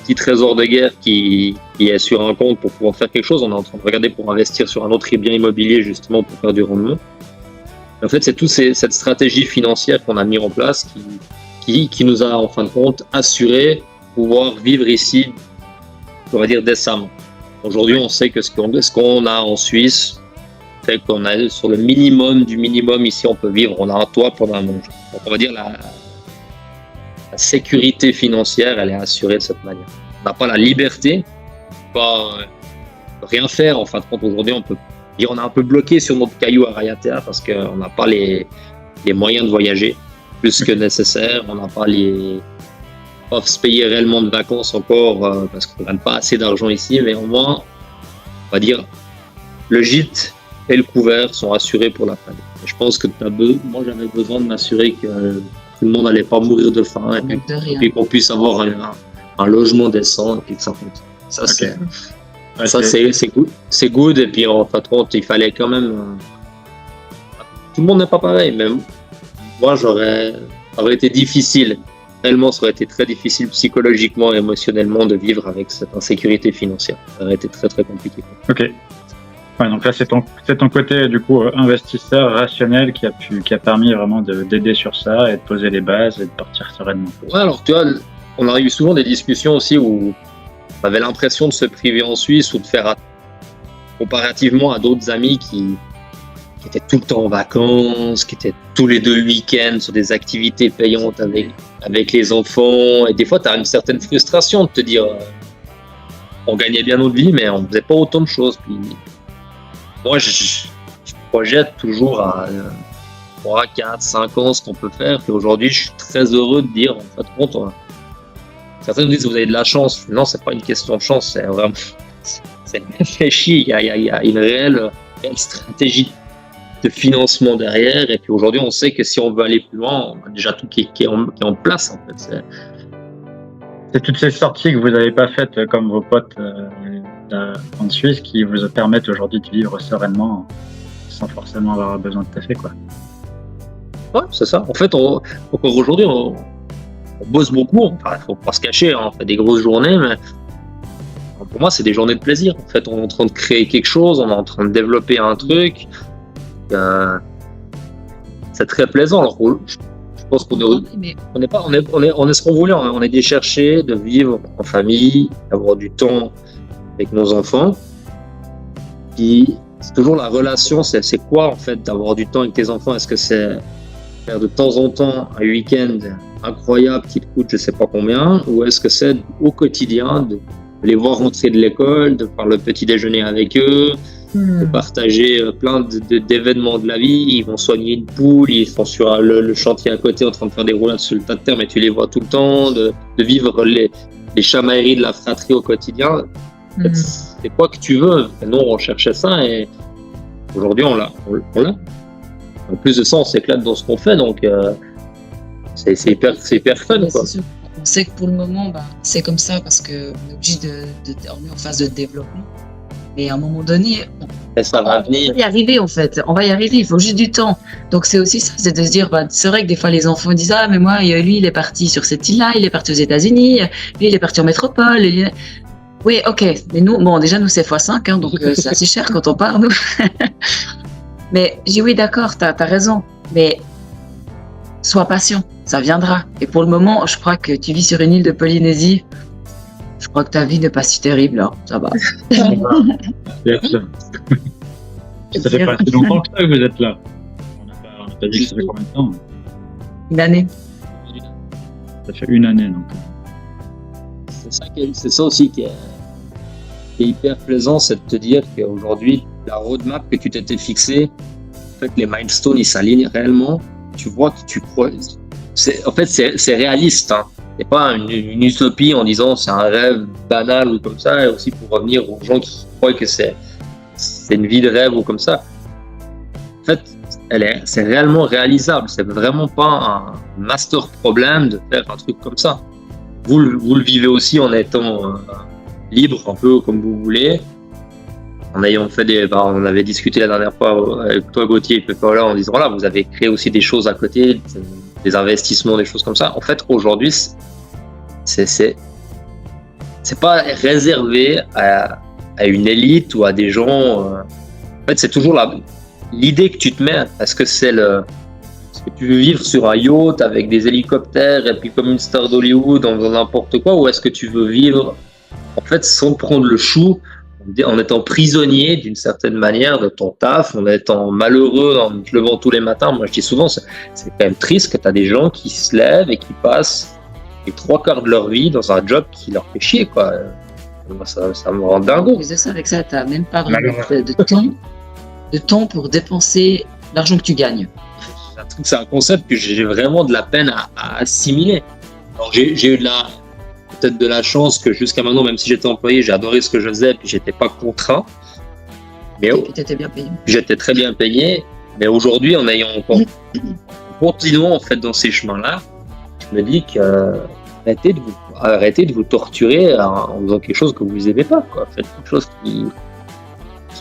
petit trésor de guerre qui est sur un compte pour pouvoir faire quelque chose. On est en train de regarder pour investir sur un autre bien immobilier, justement, pour faire du rendement. En fait, c'est toute cette stratégie financière qu'on a mis en place qui nous a, en fin de compte, assuré pouvoir vivre ici, on va dire, décemment. Aujourd'hui, on sait que ce qu'on a en Suisse fait qu'on a sur le minimum du minimum ici, on peut vivre. On a un toit pour un manger. Donc, on va dire la sécurité financière, elle est assurée de cette manière. On n'a pas la liberté, pas rien faire. En fin de compte, aujourd'hui, on est un peu bloqué sur notre caillou à Rayatea parce qu'on n'a pas les moyens de voyager plus que nécessaire. On n'a pas se payer réellement de vacances encore parce qu'on ne gagne pas assez d'argent ici. Mais au moins, on va dire, le gîte et le couvert sont assurés pour la famille. Et je pense que moi, j'avais besoin de m'assurer que tout le monde n'allait pas mourir de faim et puis qu'on puisse avoir un logement décent et puis que ça compte. Ça, okay. C'est good et puis en fin de compte il fallait quand même tout le monde n'est pas pareil, mais moi ça aurait été difficile, réellement ça aurait été très difficile psychologiquement et émotionnellement de vivre avec cette insécurité financière, ça aurait été très très compliqué. Ok, ouais, donc là c'est ton côté du coup investisseur rationnel qui a permis vraiment d'aider sur ça et de poser les bases et de partir sereinement. Ouais, alors tu vois, on a eu souvent des discussions aussi où on avait l'impression de se priver en Suisse ou de faire comparativement à d'autres amis qui étaient tout le temps en vacances, qui étaient tous les 2 week-ends sur des activités payantes avec les enfants. Et des fois, tu as une certaine frustration de te dire on gagnait bien notre vie, mais on ne faisait pas autant de choses. Puis, moi, je projette toujours à 3, 4, 5 ans ce qu'on peut faire. Et aujourd'hui, je suis très heureux de dire, en fait, compte, certains nous disent vous avez de la chance. Non, c'est pas une question de chance, c'est vraiment réfléchi. Il y a une réelle stratégie de financement derrière. Et puis aujourd'hui, on sait que si on veut aller plus loin, on a déjà tout qui est en place. En fait, c'est toutes ces sorties que vous n'avez pas faites comme vos potes en Suisse qui vous permettent aujourd'hui de vivre sereinement sans forcément avoir besoin de taffer, quoi. Ouais, c'est ça. En fait, encore aujourd'hui, on bosse beaucoup, faut pas se cacher, on fait des grosses journées, mais pour moi, c'est des journées de plaisir. En fait, on est en train de créer quelque chose, on est en train de développer un truc. C'est très plaisant. Alors, je pense qu'on est ce qu'on voulait. On est allé chercher de vivre en famille, d'avoir du temps avec nos enfants. Puis, c'est toujours la relation. C'est quoi, en fait, d'avoir du temps avec tes enfants? Est-ce que c'est faire de temps en temps un week-end incroyable qui te coûte je sais pas combien, ou est-ce que c'est au quotidien de les voir rentrer de l'école, de faire le petit déjeuner avec eux, de partager plein d'événements de la vie. Ils vont soigner une poule, ils sont sur le chantier à côté en train de faire des roulades sur le tas de terre, mais tu les vois tout le temps, de vivre les chamailleries de la fratrie au quotidien. C'est quoi que tu veux. Et nous, on cherchait ça et aujourd'hui, on l'a. En plus de ça, on s'éclate dans ce qu'on fait, donc c'est hyper fun, quoi. C'est sûr. On sait que pour le moment, c'est comme ça parce qu'on est obligé on est en phase de développement. Mais à un moment donné, ça va venir. On va y arriver en fait. On va y arriver. Il faut juste du temps. Donc c'est aussi ça, c'est de se dire, c'est vrai que des fois les enfants disent mais moi lui il est parti sur cette île-là, il est parti aux États-Unis, lui il est parti en métropole. Oui, ok. Mais nous, déjà nous c'est x5, donc c'est assez cher quand on part nous. Mais j'ai dit, oui, d'accord, t'as raison. Mais sois patient, ça viendra. Et pour le moment, je crois que tu vis sur une île de Polynésie. Je crois que ta vie n'est pas si terrible, là. Ça va. Ça fait pas si longtemps que ça que vous êtes là. On n'a pas dit que ça fait combien de temps? Une année. Ça fait une année, donc. C'est ça aussi qui est hyper plaisant, c'est de te dire qu'aujourd'hui, la roadmap que tu t'étais fixée, en fait, les milestones, ils s'alignent réellement. Tu vois que tu crois. En fait, c'est réaliste. Hein. C'est pas une utopie en disant c'est un rêve banal ou comme ça. Et aussi pour revenir aux gens qui croient que c'est une vie de rêve ou comme ça. En fait, c'est réellement réalisable. C'est vraiment pas un master problème de faire un truc comme ça. Vous le vivez aussi en étant libre, un peu comme vous voulez. En ayant fait on avait discuté la dernière fois avec toi, Gauthier, et Paula, en disant voilà, vous avez créé aussi des choses à côté, des investissements, des choses comme ça. En fait, aujourd'hui, c'est pas réservé à une élite ou à des gens. En fait, c'est toujours l'idée que tu te mets. Est-ce que est-ce que tu veux vivre sur un yacht avec des hélicoptères et puis comme une star d'Hollywood dans n'importe quoi, ou est-ce que tu veux vivre en fait sans prendre le chou, en étant prisonnier d'une certaine manière de ton taf, en étant malheureux, en te levant tous les matins? Moi, je dis souvent, c'est quand même triste que tu as des gens qui se lèvent et qui passent les 3/4 de leur vie dans un job qui leur fait chier, quoi. Moi, ça me rend dingo. C'est ça, avec ça, tu n'as même pas vraiment de temps pour dépenser l'argent que tu gagnes. C'est un concept que j'ai vraiment de la peine à assimiler. Alors, j'ai eu peut-être de la chance que jusqu'à maintenant, même si j'étais employé, j'ai adoré ce que je faisais, puis j'étais pas contraint. Mais et puis tu étais bien payé. J'étais très bien payé. Mais aujourd'hui, en continuant en fait dans ces chemins-là, je me dis que arrêtez de vous torturer en faisant quelque chose que vous n'aimez pas, quoi. Faites quelque chose qui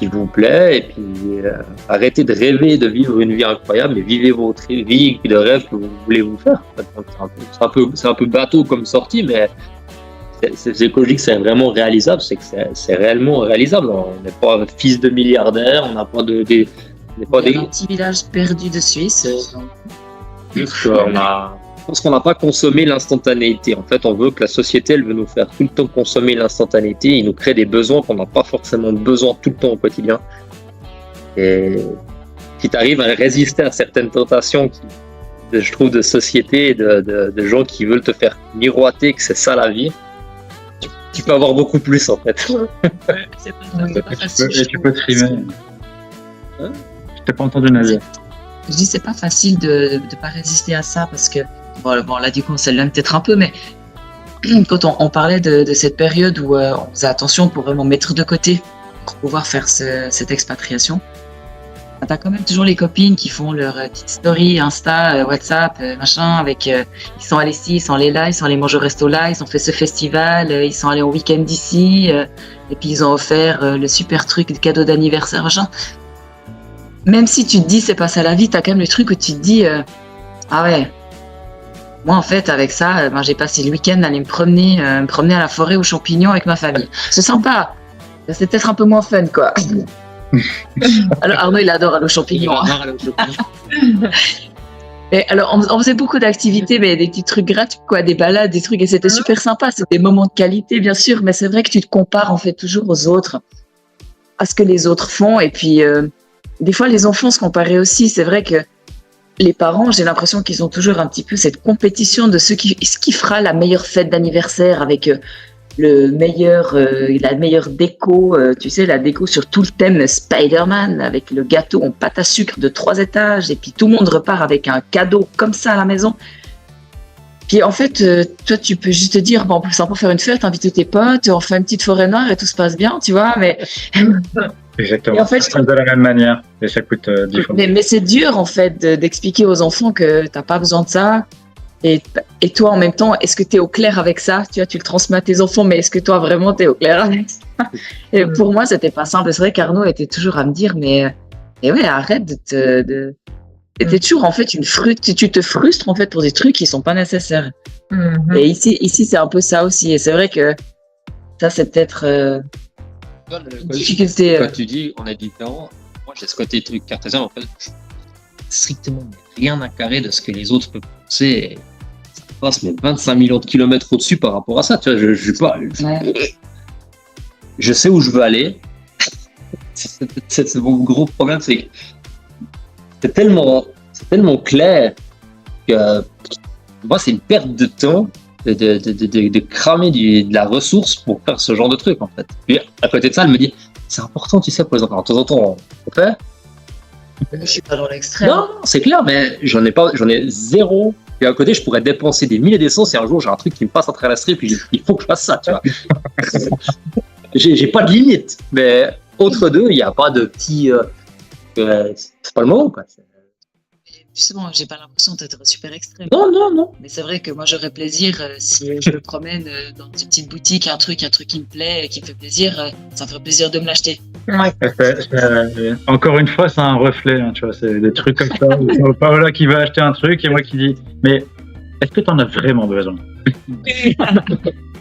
vous plaît, et puis arrêtez de rêver de vivre une vie incroyable, mais vivez votre vie de rêve que vous voulez vous faire. C'est un peu bateau comme sortie, mais c'est écologique, c'est vraiment réalisable, c'est réellement réalisable. On n'est pas fils de milliardaires, on n'a pas des un petit village perdu de Suisse. Je pense qu'on n'a pas consommé l'instantanéité. En fait, on veut que la société, elle veut nous faire tout le temps consommer l'instantanéité. Il nous crée des besoins qu'on n'a pas forcément besoin tout le temps au quotidien. Et si tu arrives à résister à certaines tentations, je trouve, de société, de gens qui veulent te faire miroiter que c'est ça la vie, tu peux avoir beaucoup plus, en fait. C'est pas facile. Tu peux trimer. Hein? Je t'ai pas entendu, Nadia. Je dis c'est pas facile de pas résister à ça, parce que bon là du coup on s'éloigne peut-être un peu, mais quand on parlait de cette période où on faisait attention pour vraiment mettre de côté pour pouvoir faire cette expatriation, t'as quand même toujours les copines qui font leur petite story Insta, WhatsApp, machin, avec ils sont allés ici, ils sont allés là, ils sont allés manger au resto là, ils ont fait ce festival, ils sont allés en week-end ici, et puis ils ont offert le super truc, le cadeau d'anniversaire, machin. Même si tu te dis c'est pas ça la vie, t'as quand même le truc où tu te dis ah ouais, moi en fait avec ça, j'ai passé le week-end à aller me promener à la forêt aux champignons avec ma famille. C'est sympa, c'est peut-être un peu moins fun, quoi. Alors Arnaud il adore aller aux champignons. Et alors on faisait beaucoup d'activités, mais des petits trucs gratuits, quoi, des balades, des trucs, et c'était super sympa. C'était des moments de qualité, bien sûr, mais c'est vrai que tu te compares en fait toujours aux autres, à ce que les autres font, et puis des fois, les enfants se comparaient aussi. C'est vrai que les parents, j'ai l'impression qu'ils ont toujours un petit peu cette compétition de ce qui fera la meilleure fête d'anniversaire avec la meilleure déco. Tu sais, la déco sur tout le thème Spider-Man, avec le gâteau en pâte à sucre de 3 étages. Et puis, tout le monde repart avec un cadeau comme ça à la maison. Puis, en fait, toi, tu peux juste te dire, bon, c'est pour faire une fête, invite tes potes, on fait une petite forêt noire et tout se passe bien, tu vois, mais... Exactement. Et en fait, de la même manière, et ça coûte 10 fois. Mais c'est dur en fait d'expliquer aux enfants que t'as pas besoin de ça. Et toi en même temps, est-ce que tu es au clair avec ça? Tu vois, tu le transmets à tes enfants, mais est-ce que toi vraiment tu es au clair avec ça? Et pour moi, c'était pas simple. C'est vrai qu'Arnaud était toujours à me dire, mais ouais, arrête de t'es toujours en fait tu te frustres en fait pour des trucs qui sont pas nécessaires. Et ici c'est un peu ça aussi. Et c'est vrai que ça c'est peut-être une difficulté. Quand tu dis on est différent, moi j'ai ce côté truc cartésien, en fait, strictement rien à carrer de ce que les autres peuvent penser. Et ça passe mais 25 millions de kilomètres au-dessus par rapport à ça. Tu vois, je sais où je veux aller. C'est mon gros problème, c'est que c'est tellement clair que moi, c'est une perte de temps de cramer de la ressource pour faire ce genre de truc, en fait. Puis, à côté de ça, elle me dit, c'est important, tu sais, pour les enfants. De temps en temps, on fait. Je suis pas dans l'extrême. Non, c'est clair, mais j'en ai zéro. Et à côté, je pourrais dépenser des milliers d'essence et un jour, j'ai un truc qui me passe à travers la street, puis il faut que je fasse ça, tu vois. J'ai pas de limite, mais entre deux, il n'y a pas de petit. C'est pas le moment, quoi. Justement, j'ai pas l'impression d'être super extrême. Non. Mais c'est vrai que moi, j'aurais plaisir si je me promène dans une petite boutique, un truc qui me plaît, qui me fait plaisir, ça me ferait plaisir de me l'acheter. Ouais. Encore une fois, c'est un reflet, hein, tu vois, c'est des trucs comme ça. Paola qui va acheter un truc et moi qui dis, mais est-ce que tu en as vraiment besoin?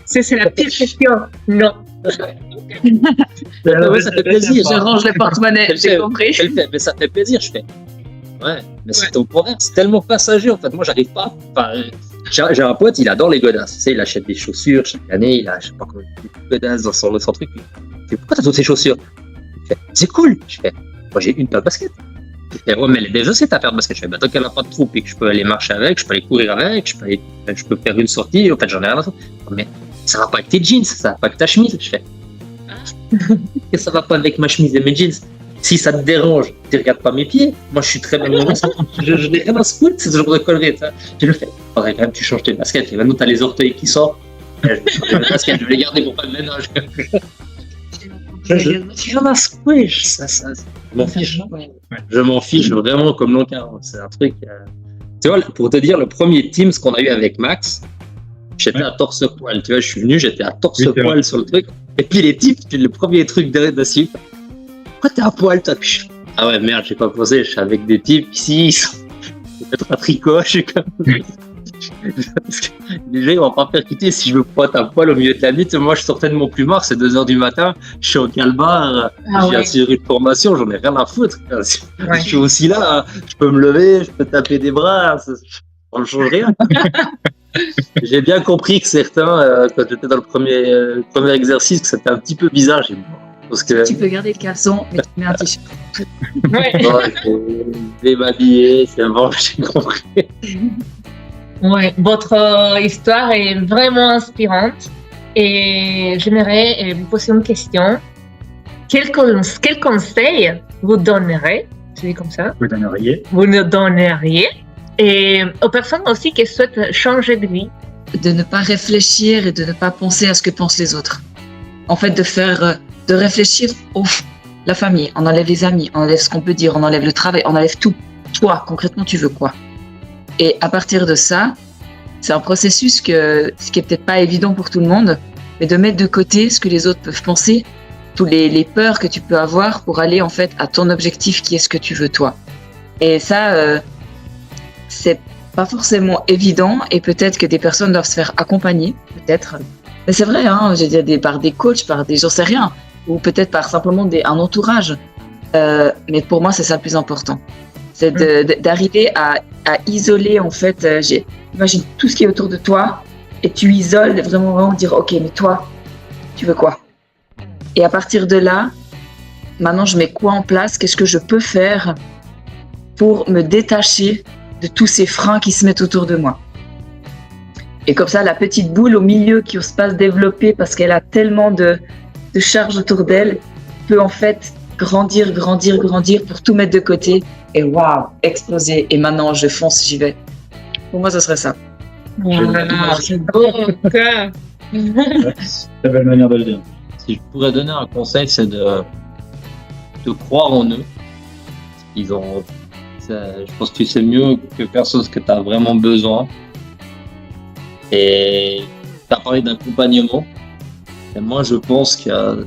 C'est la pire question. Non. Ouais, ça fait plaisir. Je range les porte-monnaies, j'ai compris. Elle fait, mais ça fait plaisir, je fais. Ouais, mais c'est au contraire, c'est tellement passager en fait. Moi, j'arrive pas. Enfin, j'ai un pote, il adore les godasses. Tu sais, il achète des chaussures chaque année, il a, je sais pas combien de godasses dans son truc. Je fais, pourquoi t'as toutes ces chaussures? Il fait, c'est cool. Je fais, moi j'ai une paire de baskets. Il fait, ouais, mais elle est déjà ta paire de baskets. Je fais, bah, tant qu'elle n'a pas de trou et que je peux aller marcher avec, je peux aller courir avec, je peux faire une sortie. En fait, j'en ai rien à foutre. Mais ça va pas avec tes jeans, ça va pas avec ta chemise. Je fais, que ça va pas avec ma chemise et mes jeans. Si ça te dérange, tu regardes pas mes pieds. Moi, je suis très bien. Je n'ai rien à se foutre, c'est ce genre de conneries. Je le fais. Faudrait quand même que tu changes tes baskets. Et maintenant, t'as les orteils qui sortent. Je vais changer mes baskets, je vais les garder pour pas le ménage. Je m'en squish. Je m'en fiche. Je m'en fiche vraiment comme l'encart. C'est un truc. Tu vois, pour te dire, le premier Teams qu'on a eu avec Max, j'étais à torse-poil. Tu vois, je suis venu, j'étais à torse-poil sur le truc. Et puis les types, le premier truc de suite. Pourquoi t'es à poil, toi? Ah ouais, merde, j'ai pas posé, je suis avec des types ici, ils sont peut-être à tricot, je suis comme. Les gens, ils vont pas percuter si je me pointe à poil au milieu de la nuit. Moi, je sortais de mon plumard, c'est 2h du matin, je suis au calbar, j'ai assuré une formation, j'en ai rien à foutre. Je suis aussi là, je peux me lever, je peux taper des bras, ça ne change rien. J'ai bien compris que certains, quand j'étais dans le premier exercice, que c'était un petit peu bizarre. Parce que... Tu peux garder le caleçon, mais tu mets un t-shirt. Je vais m'habiller, c'est bon, j'ai compris. Ouais, votre histoire est vraiment inspirante et j'aimerais vous poser une question. Quel conseil vous donnerez, je dis comme ça, vous nous donneriez et aux personnes aussi qui souhaitent changer de vie? De ne pas réfléchir et de ne pas penser à ce que pensent les autres. En fait, de réfléchir la famille, on enlève les amis, on enlève ce qu'on peut dire, on enlève le travail, on enlève tout. Toi, concrètement, tu veux quoi? Et à partir de ça, c'est un processus qui est peut-être pas évident pour tout le monde, mais de mettre de côté ce que les autres peuvent penser, tous les peurs que tu peux avoir pour aller en fait à ton objectif qui est ce que tu veux toi. Et ça, c'est pas forcément évident et peut-être que des personnes doivent se faire accompagner, peut-être. Mais c'est vrai, hein, je veux dire, par des coachs, par des j'en sais rien, ou peut-être par simplement un entourage. Mais pour moi, c'est ça le plus important. C'est d'arriver à isoler, en fait, imagine tout ce qui est autour de toi, et tu isoles vraiment dire, ok, mais toi, tu veux quoi? Et à partir de là, maintenant, je mets quoi en place? Qu'est-ce que je peux faire pour me détacher de tous ces freins qui se mettent autour de moi? Et comme ça, la petite boule au milieu qui n'ose pas se développer parce qu'elle a tellement de charge autour d'elle peut en fait grandir pour tout mettre de côté et waouh, exploser. Et maintenant, je fonce, j'y vais. Pour moi, ce serait ça. C'est beau. Très belle manière de le dire. Si je pourrais donner un conseil, c'est de croire en eux. Je pense que tu sais mieux que personne ce que tu as vraiment besoin. Et tu as parlé d'accompagnement. Et moi, je pense que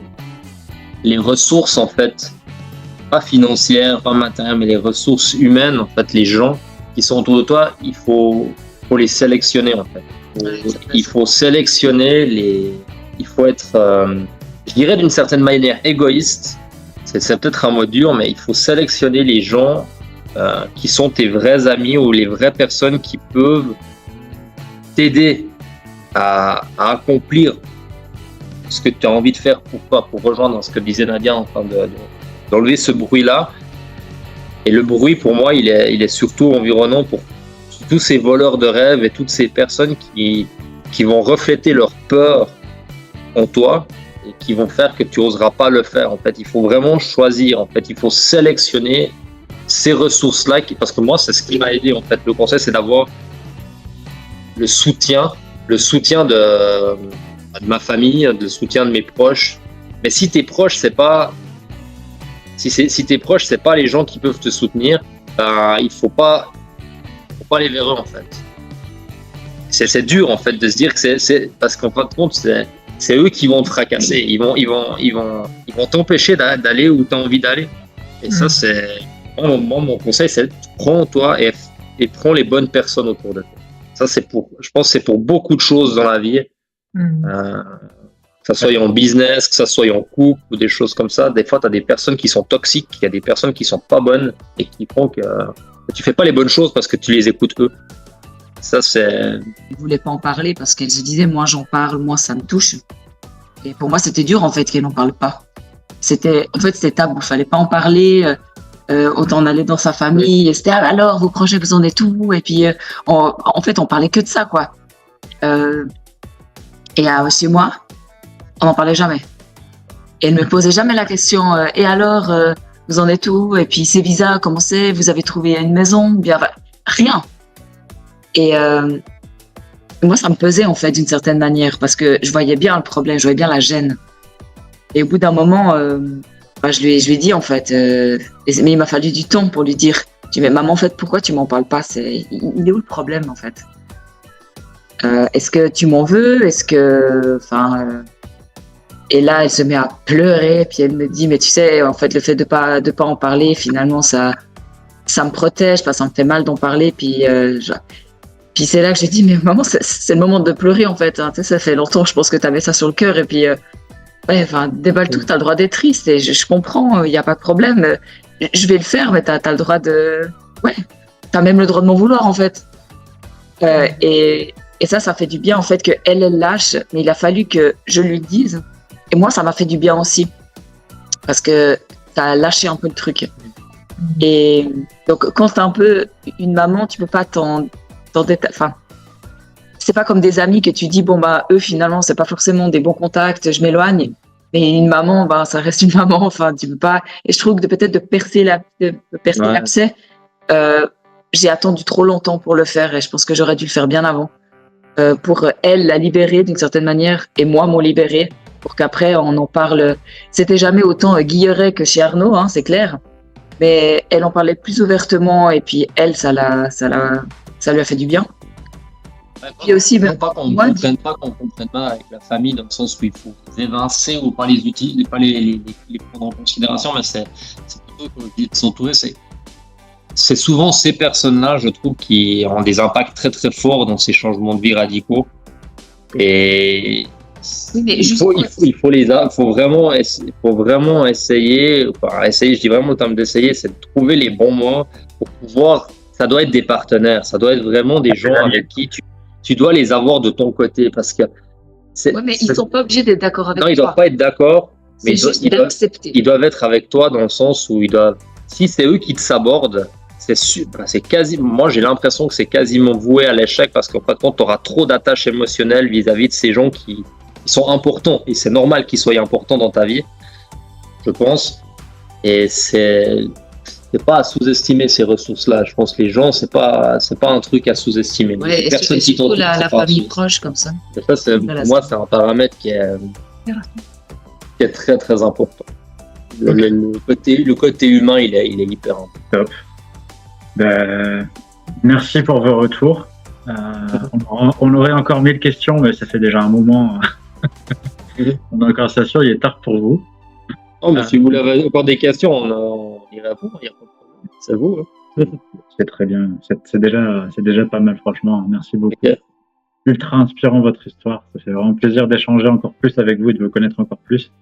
les ressources, en fait, pas financières, pas matérielles, mais les ressources humaines, en fait, les gens qui sont autour de toi, il faut les sélectionner, en fait. Il faut sélectionner il faut être, je dirais d'une certaine manière, égoïste. c'est peut-être un mot dur, mais il faut sélectionner les gens qui sont tes vrais amis ou les vraies personnes qui peuvent t'aider à accomplir ce que tu as envie de faire pour toi, pour rejoindre ce que disait Nadia en train d'enlever ce bruit-là. Et le bruit, pour moi, il est surtout environnant pour tous ces voleurs de rêves et toutes ces personnes qui vont refléter leur peur en toi et qui vont faire que tu n'oseras pas le faire. En fait, il faut vraiment choisir. En fait, il faut sélectionner ces ressources-là, parce que moi, c'est ce qui m'a aidé. En fait, le conseil, c'est d'avoir le soutien de ma famille, le soutien de mes proches. Mais si tes proches, c'est pas les gens qui peuvent te soutenir, il faut pas aller vers eux, en fait. C'est dur, en fait, de se dire que c'est parce qu'en fin de compte, c'est eux qui vont te fracasser. Ils vont t'empêcher d'aller où tu as envie d'aller. Et ça, c'est moi, mon conseil, c'est prends-toi et prends les bonnes personnes autour de toi. Ça, je pense que c'est pour beaucoup de choses dans la vie. Que ça soit en business, que ça soit en couple ou des choses comme ça. Des fois, tu as des personnes qui sont toxiques, il y a des personnes qui sont pas bonnes et qui font que tu fais pas les bonnes choses parce que tu les écoutes eux. Ça, c'est... Elle voulait pas en parler parce qu'elle se disait, moi j'en parle, moi ça me touche. Et pour moi, c'était dur en fait qu'elle n'en parle pas. C'était tabou, fallait pas en parler. Autant on allait dans sa famille, et c'était alors vos projets, vous en êtes où? Et puis en fait, on parlait que de ça, quoi. Et chez moi, on n'en parlait jamais. Et elle me posait jamais la question. Et alors, vous en êtes où? Et puis ces visas, comment c'est? Vous avez trouvé une maison? Bien, rien. Et moi, ça me pesait en fait d'une certaine manière parce que je voyais bien le problème, je voyais bien la gêne. Et au bout d'un moment, je lui ai dit en fait, mais il m'a fallu du temps pour lui dire. Je dis mais maman, en fait, pourquoi tu m'en parles pas? Il est où le problème en fait? Est-ce que tu m'en veux? Est-ce que, et là, elle se met à pleurer, puis elle me dit mais tu sais, en fait, le fait de pas en parler, finalement, ça me protège, ça me fait mal d'en parler, puis puis c'est là que j'ai dit, mais maman, c'est le moment de pleurer en fait. Hein. Tu sais, ça fait longtemps, je pense que tu avais ça sur le cœur. Et puis, déballe tout, tu as le droit d'être triste. Et je comprends, il n'y a pas de problème. Je vais le faire, mais tu as le droit de. Ouais, tu as même le droit de m'en vouloir en fait. Et ça fait du bien en fait qu'elle lâche. Mais il a fallu que je lui dise. Et moi, ça m'a fait du bien aussi. Parce que tu as lâché un peu le truc. Et donc, quand tu es un peu une maman, tu peux pas c'est pas comme des amis que tu dis eux finalement c'est pas forcément des bons contacts, je m'éloigne. Mais une maman, ça reste une maman. Tu peux pas. Et je trouve que peut-être de percer l'abcès, j'ai attendu trop longtemps pour le faire et je pense que j'aurais dû le faire bien avant pour elle la libérer d'une certaine manière et moi m'en libérer pour qu'après on en parle. C'était jamais autant Guilleret que chez Arnaud, hein, c'est clair. Mais elle en parlait plus ouvertement et puis elle ça lui a fait du bien. Et aussi, qu'on ne comprenne pas avec la famille dans le sens où il faut les évincer ou pas les utiliser, pas les prendre en considération, mais c'est plutôt de s'entourer. C'est souvent ces personnes-là, je trouve, qui ont des impacts très très forts dans ces changements de vie radicaux. Et oui, mais il faut vraiment essayer, je dis vraiment en termes d'essayer, c'est de trouver les bons mots pour pouvoir. Ça doit être des partenaires, ça doit être vraiment des gens avec qui tu dois les avoir de ton côté parce que mais ils sont pas obligés d'être d'accord avec toi. Non, ils doivent pas être d'accord, mais ils doivent être avec toi dans le sens où si c'est eux qui te sabordent, moi j'ai l'impression que c'est quasiment voué à l'échec parce qu'en fait, tu auras trop d'attaches émotionnelles vis-à-vis de ces gens qui sont importants et c'est normal qu'ils soient importants dans ta vie, je pense. Et c'est pas à sous-estimer ces ressources-là. Je pense que les gens, c'est pas un truc à sous-estimer. Ouais, personne qui surtout la famille proche comme ça. Et ça, pour moi, c'est un paramètre qui est très très important. Le côté humain, il est hyper important. Top. Merci pour vos retours. On aurait encore 1000 questions, mais ça fait déjà un moment. On a encore ça sûr, il est tard pour vous. Oh, mais si vous avez encore des questions, on y répond, il n'y a pas de problème. C'est vous. Hein. C'est très bien. C'est déjà pas mal, franchement. Merci beaucoup. Okay. Ultra inspirant votre histoire. Ça fait vraiment plaisir d'échanger encore plus avec vous et de vous connaître encore plus.